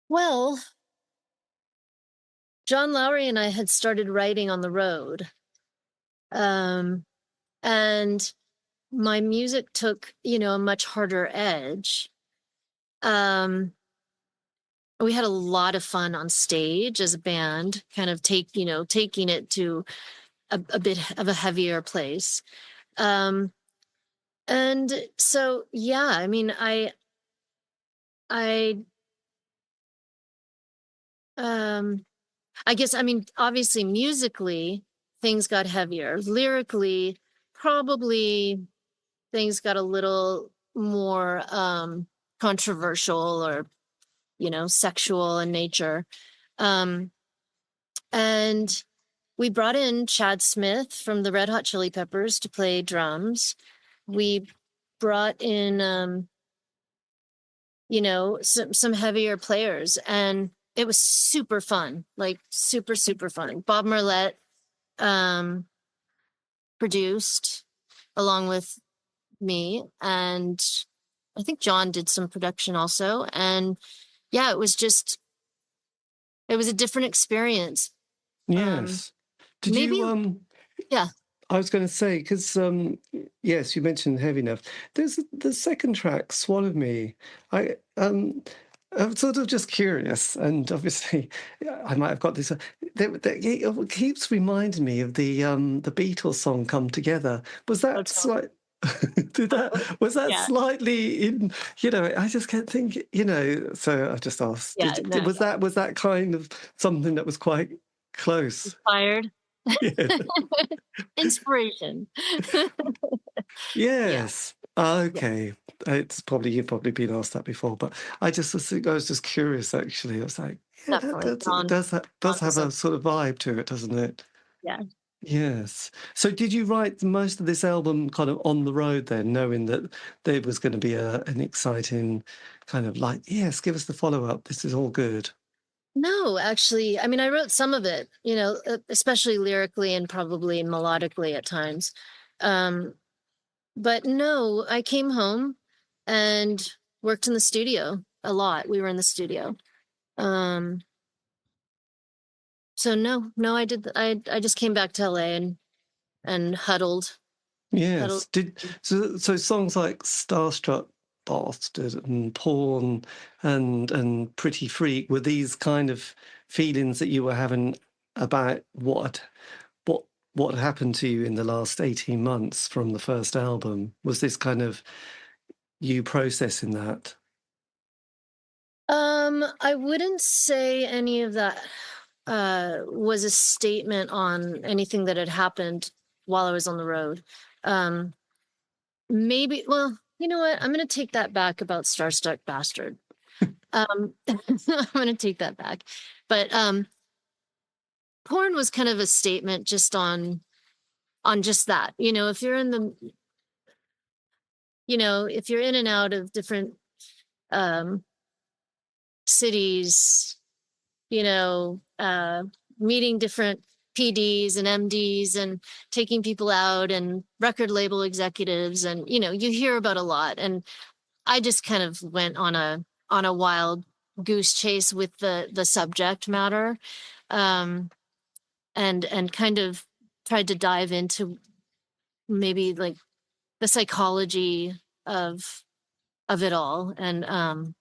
Well, John Lowry and I had started writing on the road. And my music took, a much harder edge. We had a lot of fun on stage as a band, kind of taking it to a bit of a heavier place. And so, yeah, I mean, I guess, I mean, obviously musically things got heavier. Lyrically, probably things got a little more controversial or, sexual in nature. And we brought in Chad Smith from the Red Hot Chili Peppers to play drums. We brought in some heavier players, and it was super fun, like super fun. Bob Marlette produced, along with me, and I think John did some production also. And yeah, it was a different experience. Yes. Did Maybe, you yeah. I was going to say, because yes, you mentioned Heavy Enough. There's the second track, Swallow Me. I I'm sort of just curious, and obviously, I might have got this. It keeps reminding me of the Beatles song "Come Together." Was that slight? Was that Yeah. slightly in? I just can't think. So I just asked. Yeah, no. Was that kind of something that was quite close? Inspired. Yeah. Inspiration. Yes. Okay. You've probably been asked that before, but I was just curious actually. I was like, yeah, Definitely. does have a sort of vibe to it, doesn't it? Yeah. Yes. So did you write most of this album kind of on the road then, knowing that there was going to be an exciting kind of like, yes, give us the follow-up. This is all good. No, actually, I mean, I wrote some of it, especially lyrically and probably melodically at times. But no, I came home and worked in the studio a lot. We were in the studio. So no, I just came back to LA and huddled. Yes. So songs like Starstruck Bastard and Porn and Pretty Freak, were these kind of feelings that you were having about what happened to you in the last 18 months from the first album? Was this kind of you processing that? I wouldn't say any of that was a statement on anything that had happened while I was on the road. Maybe, well, you know what? I'm going to take that back about Starstruck Bastard. I'm going to take that back. But Porn was kind of a statement just on just that. If you're if you're in and out of different cities, meeting different PDs and MDs and taking people out and record label executives, and you hear about a lot. And I just kind of went on a wild goose chase with the subject matter, and kind of tried to dive into maybe like the psychology of it all. And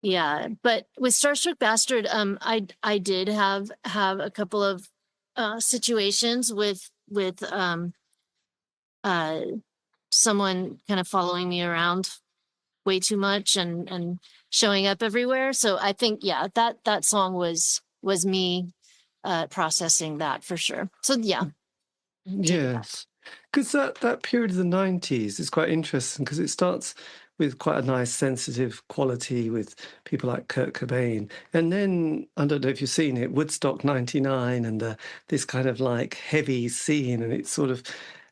yeah, but with Starstruck Bastard, I did have a couple of situations with uh someone kind of following me around way too much and showing up everywhere. So I think, yeah, that song was me processing that for sure. So yeah. Yes, because that period of the 90s is quite interesting because it starts with quite a nice sensitive quality with people like Kurt Cobain. And then, I don't know if you've seen it, Woodstock 99 and this kind of like heavy scene. And it's sort of,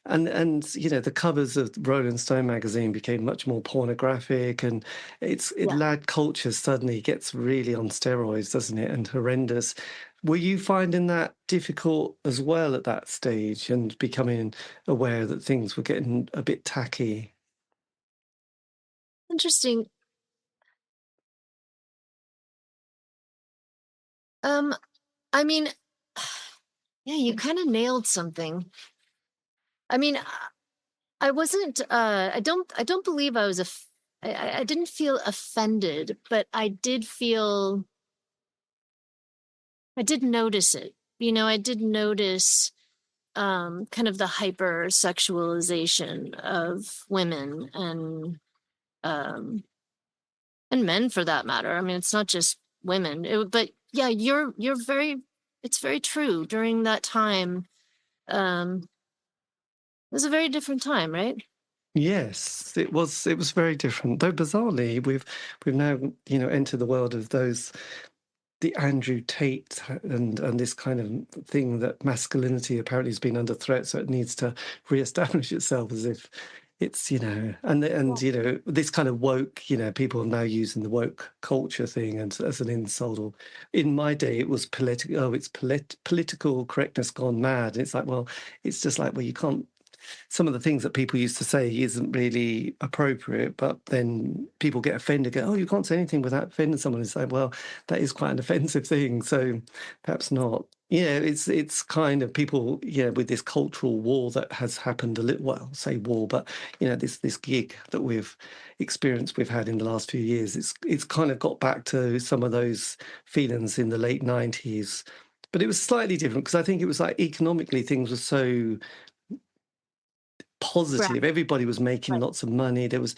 and the covers of Rolling Stone magazine became much more pornographic, and lad culture suddenly gets really on steroids, doesn't it? And horrendous. Were you finding that difficult as well at that stage and becoming aware that things were getting a bit tacky? Interesting. I mean, yeah, you kind of nailed something. I mean, I wasn't I don't believe I was I didn't feel offended, but I did notice it. I did notice kind of the hypersexualization of women and men for that matter. I mean, it's not just women. But yeah, it's very true. During that time, it was a very different time, right? Yes, it was very different. Though bizarrely, we've now, entered the world of the Andrew Tate and this kind of thing that masculinity apparently has been under threat, so it needs to reestablish itself as if it's, and this kind of woke, people are now using the woke culture thing and as an insult. Or in my day, it was political. Oh, it's political correctness gone mad. It's like, well, it's just like, well, you can't some of the things that people used to say isn't really appropriate, but then people get offended, go, oh, you can't say anything without offending someone, and say, well, that is quite an offensive thing, so perhaps not. Yeah, it's kind of people, with this cultural war that has happened a little, well, say war, but this gig that we've had in the last few years, it's kind of got back to some of those feelings in the late 90s. But it was slightly different because I think it was like economically things were so positive. Everybody was making lots of money. There was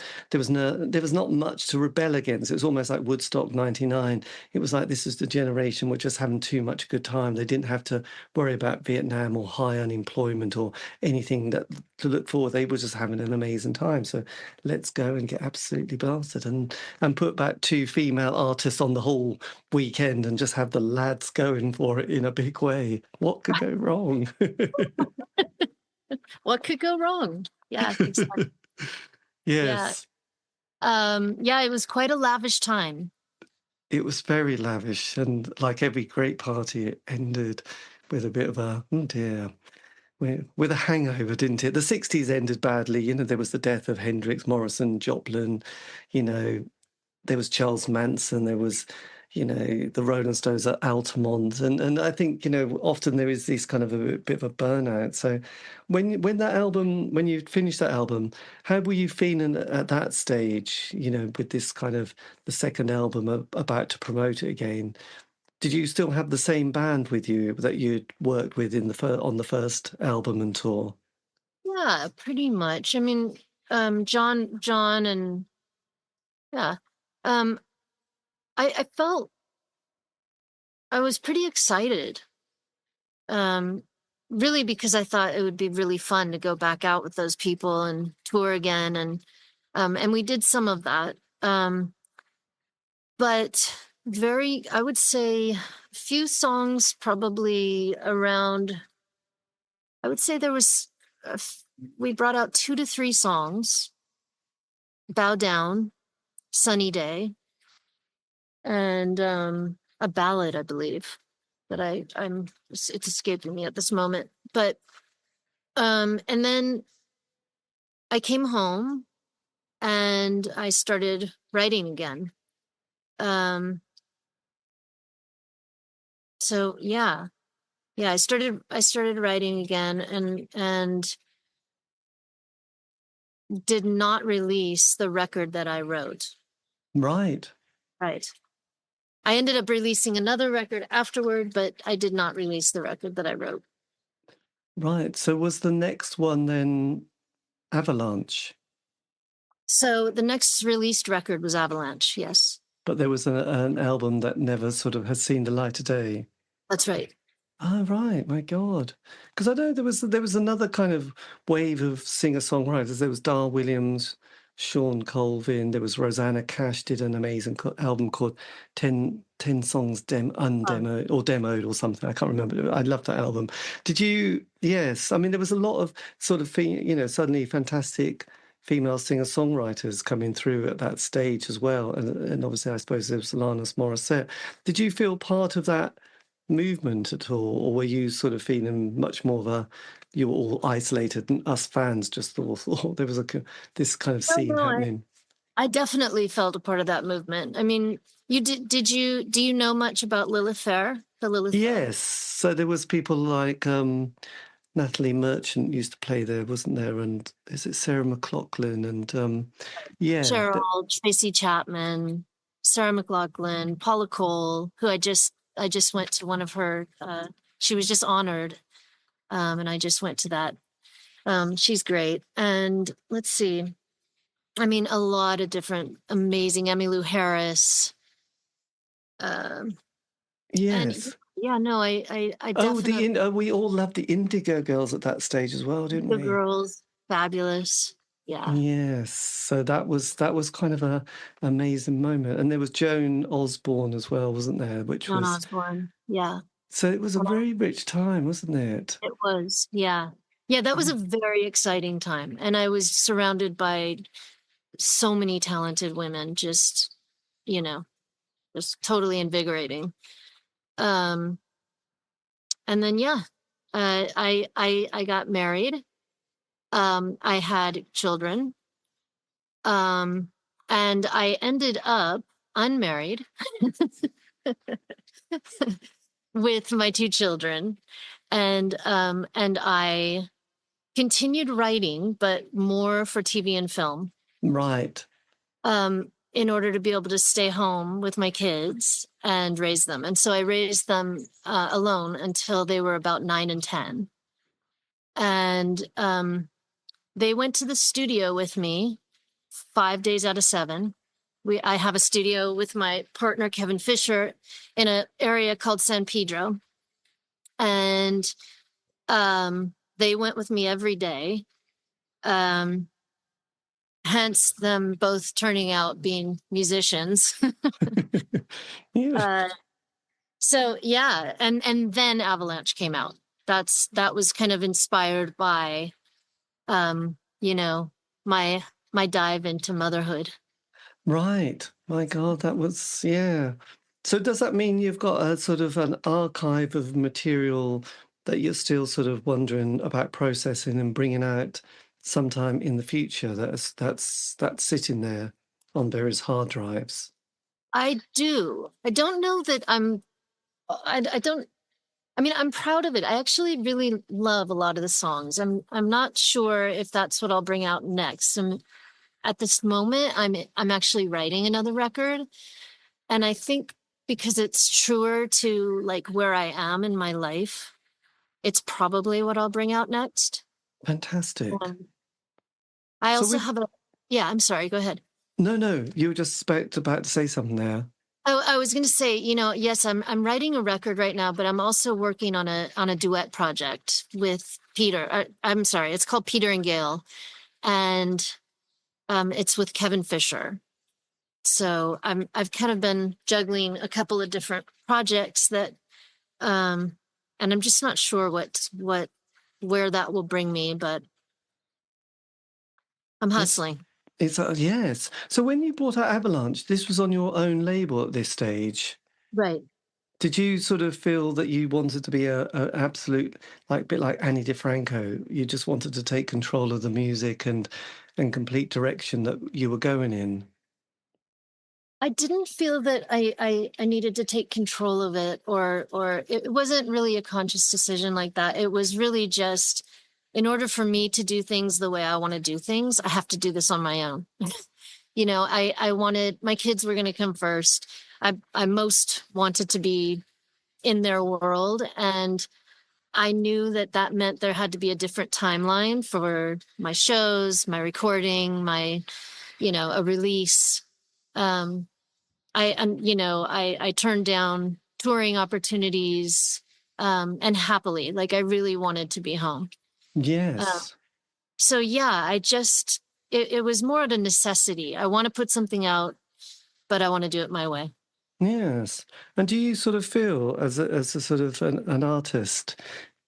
not much to rebel against. It was almost like Woodstock '99. It was like this is the generation which just having too much good time. They didn't have to worry about Vietnam or high unemployment or anything to look for. They were just having an amazing time. So let's go and get absolutely blasted and put back 2 female artists on the whole weekend and just have the lads going for it in a big way. What could go wrong? What could go wrong? Yeah, exactly. Yes. Yeah, it was quite a lavish time. It was very lavish, and like every great party, it ended with a bit of a, oh dear, with a hangover, didn't it? The 60s ended badly. There was the death of Hendrix, Morrison, Joplin, there was Charles Manson, there was, the Rolling Stones at Altamont. And I think, often there is this kind of a bit of a burnout. So when you finished that album, how were you feeling at that stage, with this kind of the second album about to promote it again? Did you still have the same band with you that you'd worked with on the first album and tour? Yeah, pretty much. I mean, John and yeah. Um, I felt I was pretty excited. Really because I thought it would be really fun to go back out with those people and tour again, and we did some of that. But I would say a few songs probably around, I would say there was we brought out 2 to 3 songs: Bow Down, Sunny Day, and a ballad, I believe, that it's escaping me at this moment. But and then I came home and I started writing again. So yeah, I started writing again, and did not release the record that I wrote. Right. Right. I ended up releasing another record afterward, but I did not release the record that I wrote. Right. So was the next one then Avalanche? So the next released record was Avalanche, yes. But there was an album that never sort of has seen the light of day. That's right. Oh, right. My God. Because I know there was another kind of wave of singer-songwriters. There was Dar Williams, Sean Colvin. There was Rosanna Cash did an amazing album called 10 Songs Undemoed or Demoed or something. I can't remember. I love that album. Did you? Yes. I mean, there was a lot of sort of, suddenly fantastic female singer-songwriters coming through at that stage as well. And obviously, I suppose there was Alanis Morissette. Did you feel part of that movement at all, or were you sort of feeling much more of you were all isolated and us fans just thought, oh, there was this kind of scene happening? I definitely felt a part of that movement. I mean, do you know much about Lilith Fair? Yes. So there was people like Natalie Merchant used to play there, wasn't there? And is it Sarah McLachlan? And Cheryl, Tracy Chapman, Sarah McLachlan, Paula Cole, who I just went to one of her, she was just honored. And I just went to that. She's great. And let's see. I mean, a lot of different amazing Emmylou Harris. Yes. Yeah, no, I definitely. We all loved the Indigo Girls at that stage as well, didn't we? The girls, fabulous. Yeah. Yes. So that was kind of a amazing moment. And there was Joan Osborne as well, wasn't there? Joan Osborne. Yeah. So it was a very rich time, wasn't it? It was. Yeah. Yeah, that was a very exciting time. And I was surrounded by so many talented women, just totally invigorating. And then I got married, I had children. And I ended up unmarried with my two children. And I continued writing, but more for TV and film, Right. in order to be able to stay home with my kids and raise them. And so I raised them alone until they were about 9 and 10. And they went to the studio with me 5 days out of 7. I have a studio with my partner, Kevin Fisher, in an area called San Pedro. And they went with me every day. Hence them both turning out being musicians. Yeah. So yeah, and then Avalanche came out. That was kind of inspired by you know, my dive into motherhood. Right. My God, that was, yeah. So does that mean you've got a sort of an archive of material that you're still sort of wondering about processing and bringing out sometime in the future that's sitting there on various hard drives? I do. I don't know that I don't I mean, I'm proud of it. I actually really love a lot of the songs. I'm not sure if that's what I'll bring out next. At this moment, I'm actually writing another record, and I think because it's truer to like where I am in my life, it's probably what I'll bring out next. Fantastic. Um, I So also with have a yeah, I'm sorry, go ahead. no, you were just about to say something there. Oh, I was going to say, yes, I'm writing a record right now, but I'm also working on a duet project with Peter. I'm sorry, it's called Peter and Gail, and it's with Kevin Fisher. So I've kind of been juggling a couple of different projects that, and I'm just not sure where that will bring me, but I'm It's hustling. yes. So when you brought out Avalanche, this was on your own label at this stage. Right. Did you sort of feel that you wanted to be a absolute, like, bit like Annie DeFranco? You just wanted to take control of the music and complete direction that you were going in. I didn't feel that I needed to take control of it, or it wasn't really a conscious decision like that. It was really just in order for me to do things the way I want to do things, I have to do this on my own. I wanted my kids were going to come first. I most wanted to be in their world, and I knew that that meant there had to be a different timeline for my shows, my recording, my a release. Um, I turned down touring opportunities, and happily, like I really wanted to be home. Uh, Yes. so yeah, it was more of a necessity. I want to put something out, but I want to do it my way. Yes. And do you sort of feel as a sort of an artist,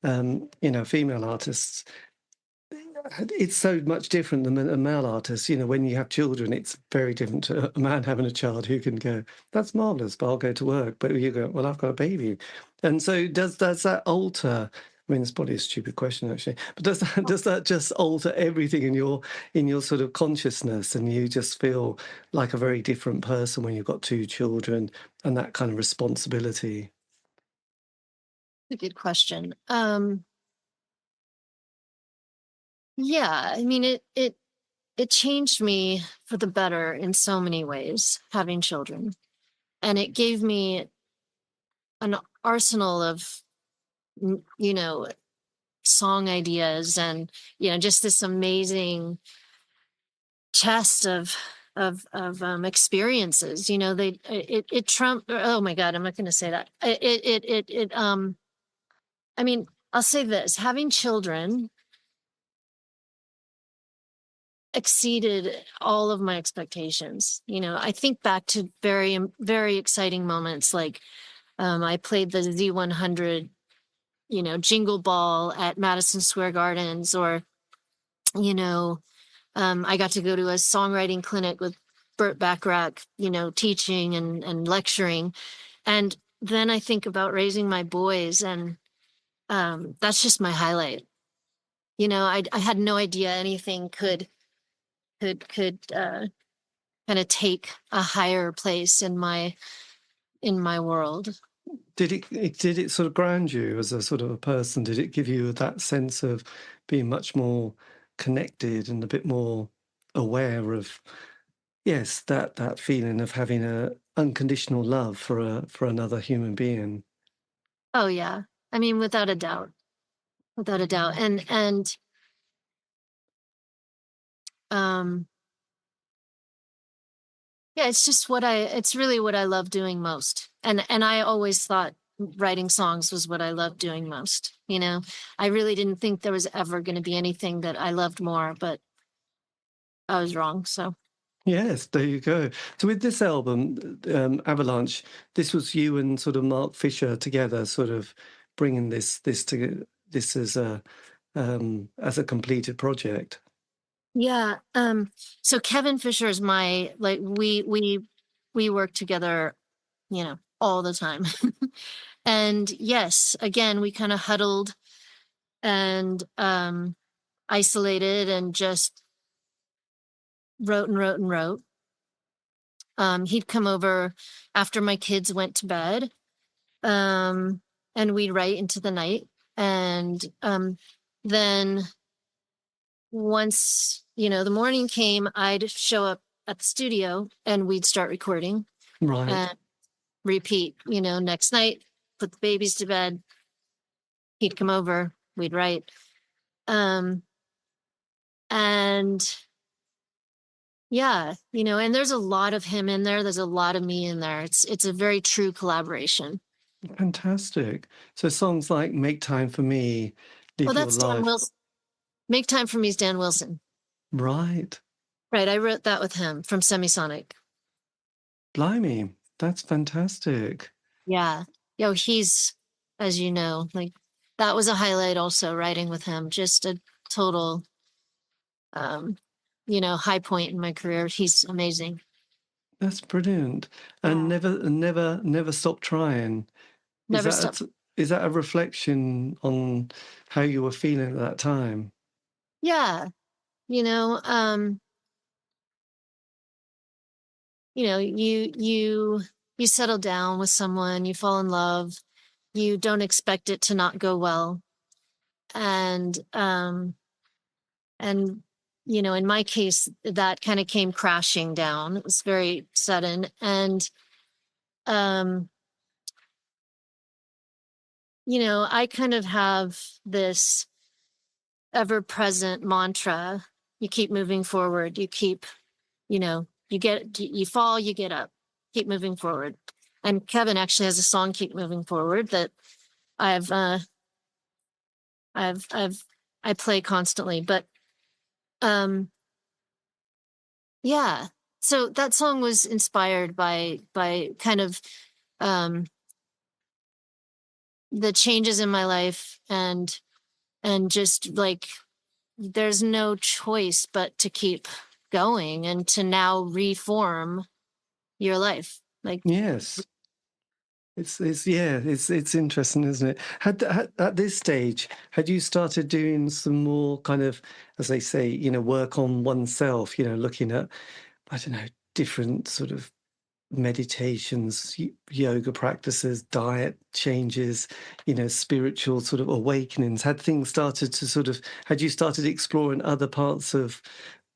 female artists, it's so much different than a male artist. When you have children, it's very different to a man having a child who can go, that's marvelous, but I'll go to work. But you go, well, I've got a baby. And so does that alter? I mean, it's probably a stupid question, actually, but does that just alter everything in your sort of consciousness, and you just feel like a very different person when you've got two children and that kind of responsibility? A good question. Yeah, I mean it changed me for the better in so many ways having children, and it gave me an arsenal of n- you know song ideas, and just this amazing chest of experiences. They it trumped. Oh my god, I'm not going to say that. I mean, I'll say this: having children exceeded all of my expectations. I think back to very very exciting moments, like I played the Z100 jingle ball at Madison Square Gardens, or you know I got to go to a songwriting clinic with Burt Bacharach, teaching and lecturing. And then I think about raising my boys, and that's just my highlight. You know, I had no idea anything could kind of take a higher place in my world. Did it sort of ground you as a sort of a person? Did it give you that sense of being much more connected and a bit more aware of, yes, that feeling of having a unconditional love for another human being? Oh yeah. I mean, without a doubt. Without a doubt. And um yeah, it's really what I love doing most. And I always thought writing songs was what I loved doing most. You know, I really didn't think there was ever going to be anything that I loved more, but I was wrong. So Yes, there you go. So with this album, Avalanche, this was you and sort of Mark Fisher together, sort of bringing this as a completed project. yeah. So Kevin Fisher is my, like, we work together, you know, all the time. And yes, again, we kind of huddled and isolated and just wrote and wrote and wrote. He'd come over after my kids went to bed, and we'd write into the night. And then once, you know, the morning came, I'd show up at the studio and we'd start recording Right. and repeat, you know, next night, put the babies to bed. He'd come over, we'd write. And yeah, you know, and there's a lot of him in there. There's a lot of me in there. It's a very true collaboration. Fantastic. So songs like Make Time for Me, Oh, Live Your that's Dan Life. Wilson. Make Time for Me is Dan Wilson. Right. Right. I wrote that with him from Semisonic. Blimey, that's fantastic. Yeah. Yo, he's, as you know, like that was a highlight also writing with him. Just a total you know, high point in my career. He's amazing. That's brilliant. And Yeah. never stop trying. Is Never stop. is that a reflection on how you were feeling at that time? Yeah. You know, you settle down with someone, you fall in love, you don't expect it to not go well. And you know, in my case, that kind of came crashing down. It was very sudden. And um, you know, I kind of have this ever present mantra. You keep moving forward. You keep, you know, you fall, you get up, keep moving forward. And Kevin actually has a song, Keep Moving Forward, that I've, uh, I play constantly, but, yeah. So that song was inspired by kind of, um, the changes in my life and just like, there's no choice but to keep going and to now reform your life. Like, Yes. It's interesting, isn't it? Had at this stage, had you started doing some more kind of, as they say, you know, work on oneself, you know, looking at, I don't know, different sort of meditations, yoga practices, diet changes, you know, spiritual sort of awakenings? Had things started to sort of, had you started exploring other parts of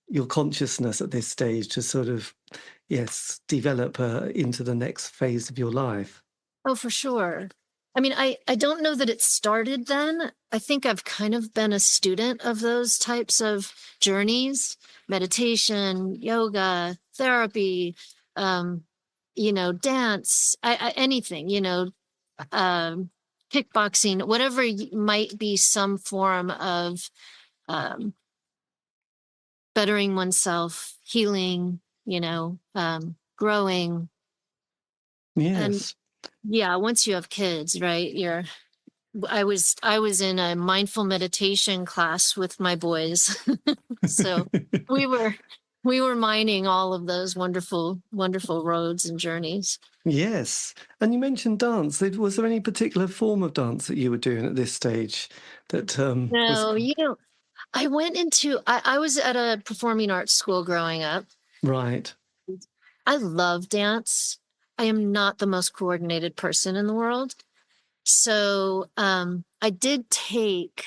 your consciousness at this stage to sort of, yes, develop into the next phase of your life? oh, for sure. I mean, I don't know that it started then. I think I've kind of been a student of those types of journeys, meditation, yoga, therapy, um, you know, dance, anything, you know, um, kickboxing, whatever might be some form of um, bettering oneself, healing, you know, growing. And Yes. yeah, once you have kids, right? I was in a mindful meditation class with my boys. So we were we were mining all of those wonderful, wonderful roads and journeys. Yes. And you mentioned dance. Was there any particular form of dance that you were doing at this stage that was... No, you don't. I was at a performing arts school growing up. Right. I love dance. I am not the most coordinated person in the world. So I did take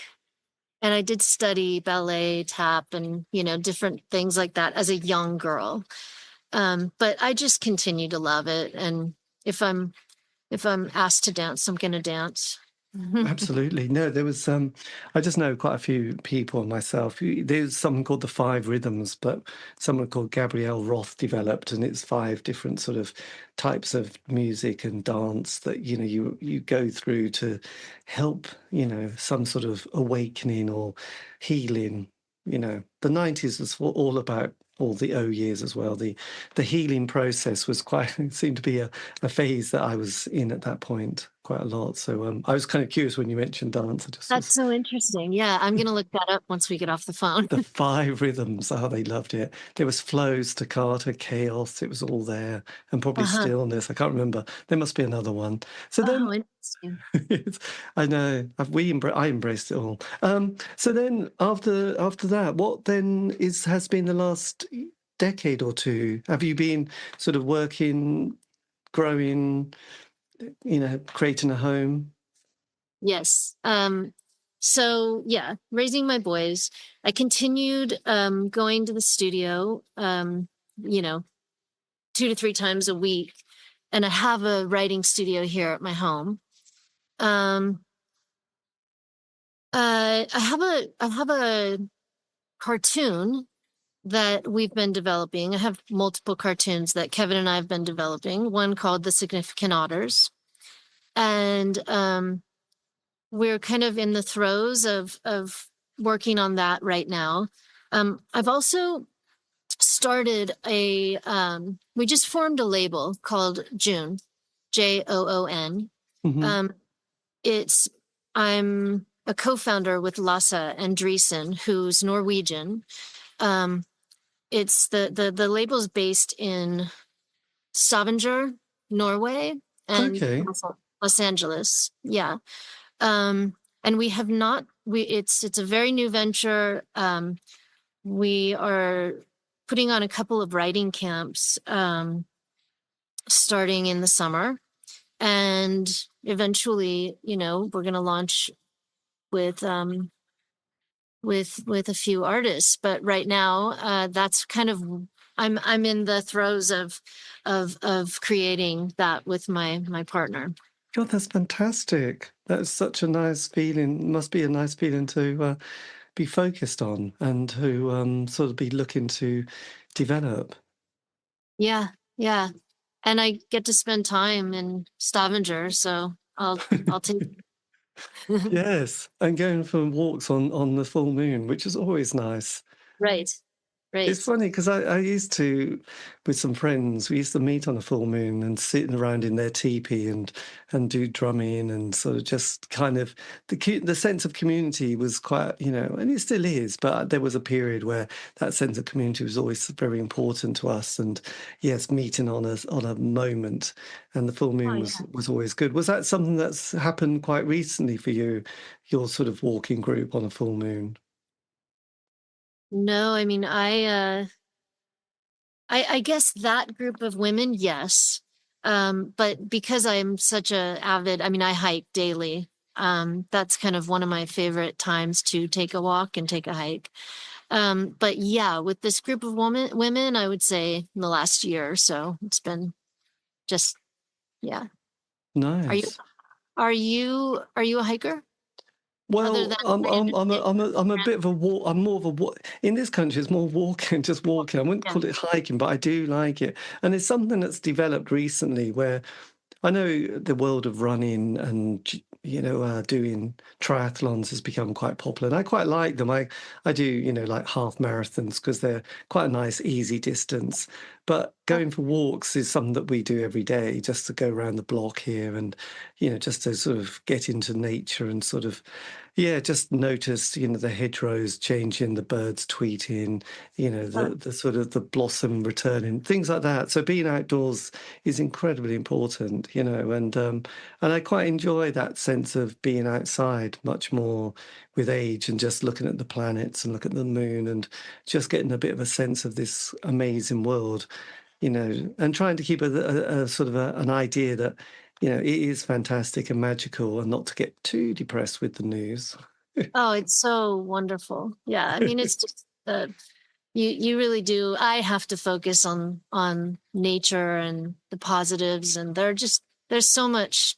and I did study ballet, tap, and different things like that as a young girl. But I just continue to love it. And if I'm asked to dance, I'm gonna dance. Absolutely. No, there was I just know quite a few people myself. There's something called the five rhythms, but someone called Gabrielle Roth developed, and it's five different sort of types of music and dance that you go through to help, some sort of awakening or healing. The 90s was all about all the years as well. The healing process was quite it seemed to be a phase that I was in at that point quite a lot. So I was kind of curious when you mentioned dance. I just That's was so interesting. Yeah, I'm gonna look that up once we get off the phone. the five rhythms. Oh, they loved it. There was flow, staccato, chaos. It was all there, and probably Uh-huh. stillness. I can't remember. There must be another one. So Oh, then interesting. I know I embraced it all. So then after that, what then has been the last decade or two? Have you been sort of working, growing, creating a home? Yes. So yeah, raising my boys. I continued going to the studio, you know, 2 to 3 times a week, and I have a writing studio here at my home. Um, I have a cartoon that we've been developing. I have multiple cartoons that Kevin and I have been developing. One called The Significant Otters, and we're kind of in the throes of working on that right now. I've also started we just formed a label called June, Joon. Hmm. Um, it's I'm a co-founder with Lasse Andreessen, who's Norwegian. Um, it's the label's based in Stavanger, Norway, and Okay. Los Angeles. Yeah. Um, and we have not it's a very new venture. We are putting on a couple of writing camps starting in the summer, and eventually, we're going to launch with with a few artists. But right now, that's kind of I'm in the throes of creating that with my partner. God, that's fantastic. That's such a nice feeling. Must be a nice feeling to be focused on and to sort of be looking to develop. Yeah, yeah. And I get to spend time in Stavanger, so I'll take Yes, and going for walks on the full moon, which is always nice. right, It's right. funny because I used to, with some friends, we used to meet on a full moon and sitting around in their teepee and do drumming and sort of just kind of the sense of community was quite, and it still is, but there was a period where that sense of community was always very important to us. And yes, meeting on a moment, and the full Oh moon was yeah. was always good. Was that something that's happened quite recently for you, your sort of walking group on a full moon? No, I mean I guess that group of women, yes. But because I'm such a avid, I mean, I hike daily. That's kind of one of my favorite times to take a walk and take a hike. But yeah, with this group of women, I would say in the last year or so, it's been just yeah. Are you Nice. are you a hiker other Well, than I'm a bit of a walk. I'm more of a walk. In this country, it's more walking, just walking. I wouldn't yeah. call it hiking, but I do like it. And it's something that's developed recently where I know the world of running and doing triathlons has become quite popular, and I quite like them. I do like half marathons because they're quite a nice easy distance. But going for walks is something that we do every day, just to go around the block here and just to sort of get into nature and sort of Yeah, just noticed, the hedgerows changing, the birds tweeting, the sort of the blossom returning, things like that. So being outdoors is incredibly important, and I quite enjoy that sense of being outside much more with age and just looking at the planets and looking at the moon and just getting a bit of a sense of this amazing world, and trying to keep a sort of an idea that it is fantastic and magical, and not to get too depressed with the news. Oh, it's so wonderful. Yeah. I mean, it's just you really do. I have to focus on nature and the positives, and there's so much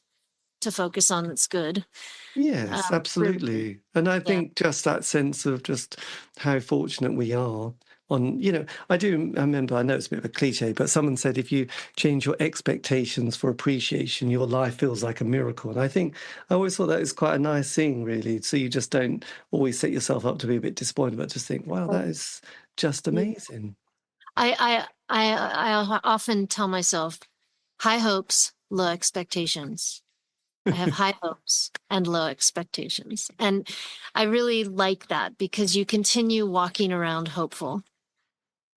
to focus on that's good. Yes, Really, absolutely. And I yeah. think just that sense of just how fortunate we are I remember, I know it's a bit of a cliche, but someone said if you change your expectations for appreciation, your life feels like a miracle. And I always thought that was quite a nice thing, really. So you just don't always set yourself up to be a bit disappointed, but just think, wow, that is just amazing. I often tell myself, high hopes, low expectations. I have high hopes and low expectations. And I really like that because you continue walking around hopeful,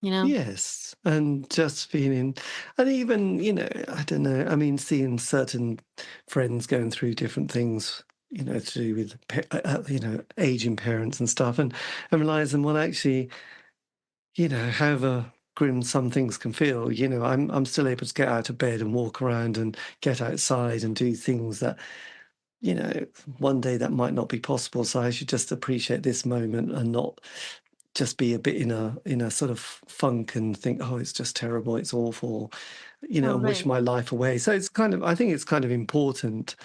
Yes, and just feeling, and even, I don't know, I mean, seeing certain friends going through different things, to do with, aging parents and stuff, and realizing, well, actually, however grim some things can feel, I'm still able to get out of bed and walk around and get outside and do things that, one day that might not be possible. So I should just appreciate this moment and not just be a bit in a sort of funk and think, oh, it's just terrible, it's awful, Oh, and wish right. my life away. So I think it's kind of important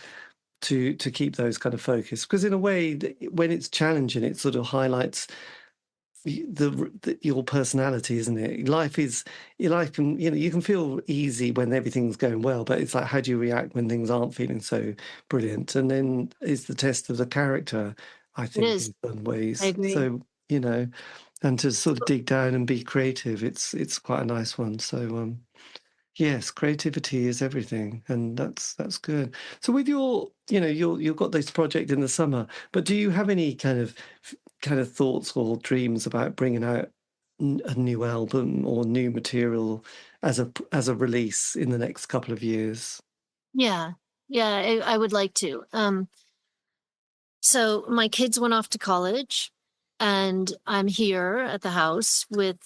to keep those kind of focus, because in a way, when it's challenging, it sort of highlights your personality, isn't it? Your life can, you can feel easy when everything's going well, but it's like, how do you react when things aren't feeling so brilliant? And then is the test of the character, I It think, is. in some I ways. agree. So, and to sort of dig down and be creative, it's quite a nice one. So yes, creativity is everything, and that's good. So with you've got this project in the summer, but do you have any kind of thoughts or dreams about bringing out a new album or new material as a release in the next couple of years? Yeah. Yeah, I would like to. So my kids went off to college and I'm here at the house with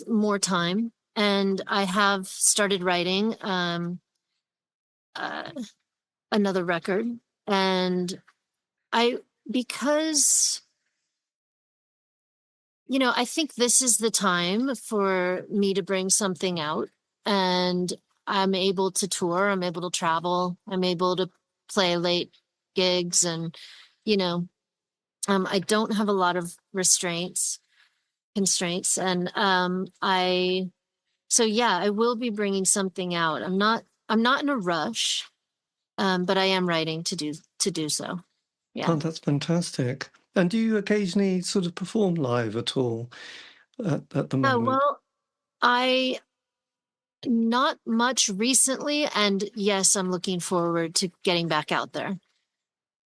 more time, and I have started writing uh another record. And I because I think this is the time for me to bring something out, and I'm able to tour, I'm able to travel, I'm able to play late gigs, and you know I don't have a lot of constraints, and I will be bringing something out. I'm not in a rush, but I am writing to do so. Yeah. Oh, that's fantastic. And do you occasionally sort of perform live at all at the moment? Well, I not much recently, and yes, I'm looking forward to getting back out there.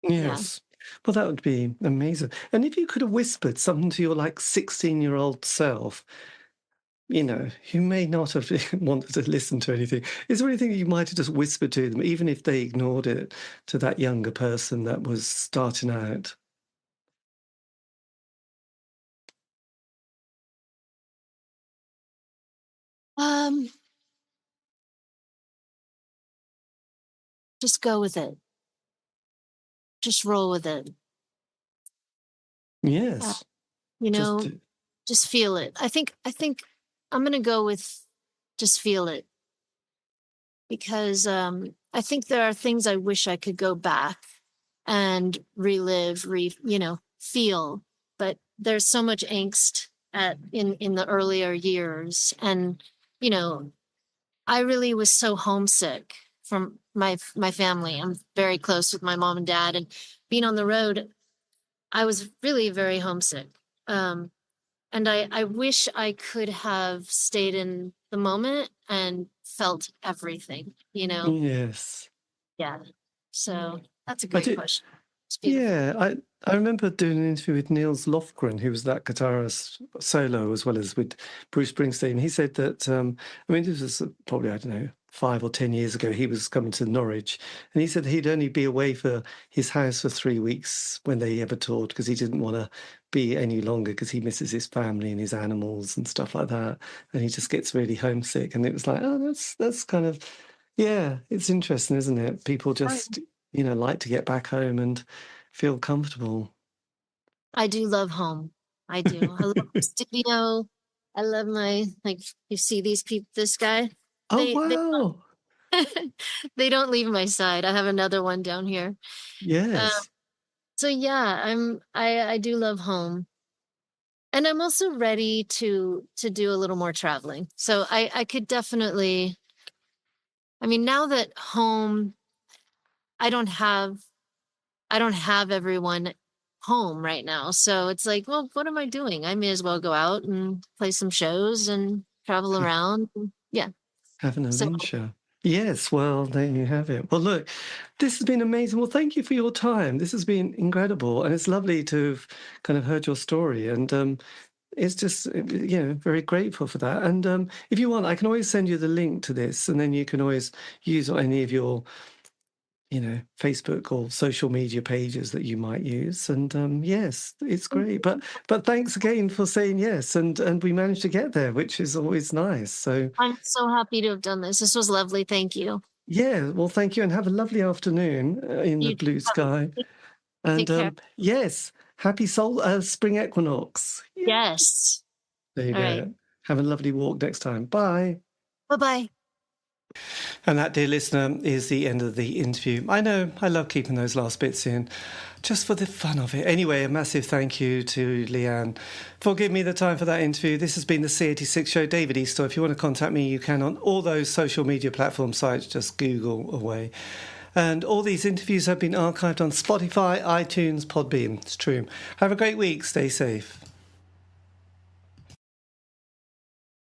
Yeah. Yes. Well, that would be amazing. And if you could have whispered something to your 16-year-old self, who may not have wanted to listen to anything, is there anything that you might have just whispered to them, even if they ignored it, to that younger person that was starting out? Um, just go with it. Just roll with it. Uh, Yes. you Just know, just feel it. I think I'm gonna go with just feel it, because I think there are things I wish I could go back and relive, feel, but there's so much angst in the earlier years, and you know, I really was so homesick from my family. I'm very close with my mom and dad, and being on the road, I was really very homesick. Um, and I wish I could have stayed in the moment and felt everything. yes. Yeah. So that's a I great do. question. It's beautiful. Yeah, I remember doing an interview with Niels Lofgren, who was that guitarist solo as well as with Bruce Springsteen. He said that, I mean, this was probably, I don't know, 5 or 10 years ago. He was coming to Norwich, and he said he'd only be away for his house for 3 weeks when they ever toured because he didn't want to be any longer because he misses his family and his animals and stuff like that, and he just gets really homesick. And it was like, oh, that's kind of, yeah, it's interesting, isn't it? People just, like to get back home and feel comfortable. I do love home. I do. I love the studio. I love you see these people, this guy, Oh, they wow. they don't leave my side. I have another one down here. Um, Yes. so yeah, I do love home. And I'm also ready to do a little more traveling. So I could definitely, I mean, now that home, I don't have I don't have everyone home right now. So it's like, well, what am I doing? I may as well go out and play some shows and travel around. Yeah. Have an So adventure. Yes, well, there you have it. Well, look, this has been amazing. Well, thank you for your time. This has been incredible. And it's lovely to have kind of heard your story. And it's just, very grateful for that. And if you want, I can always send you the link to this, and then you can always use any of your Facebook or social media pages that you might use. And yes, it's great. But thanks again for saying yes. And we managed to get there, which is always nice. So I'm so happy to have done this. This was lovely. Thank you. yeah, well, thank you, and have a lovely afternoon in the You blue have a- sky. take And care. yes, happy spring equinox. Yeah. Yes. There you All right. go. Have a lovely walk next time. Bye. Bye-bye. And that, dear listener, is the end of the interview. I know, I love keeping those last bits in, just for the fun of it. Anyway, a massive thank you to Leanne for giving me the time for that interview. This has been the C86 show, David Eastaugh. If you want to contact me, you can on all those social media platform sites, just Google away. And all these interviews have been archived on Spotify, iTunes, Podbean. It's true. Have a great week. Stay safe.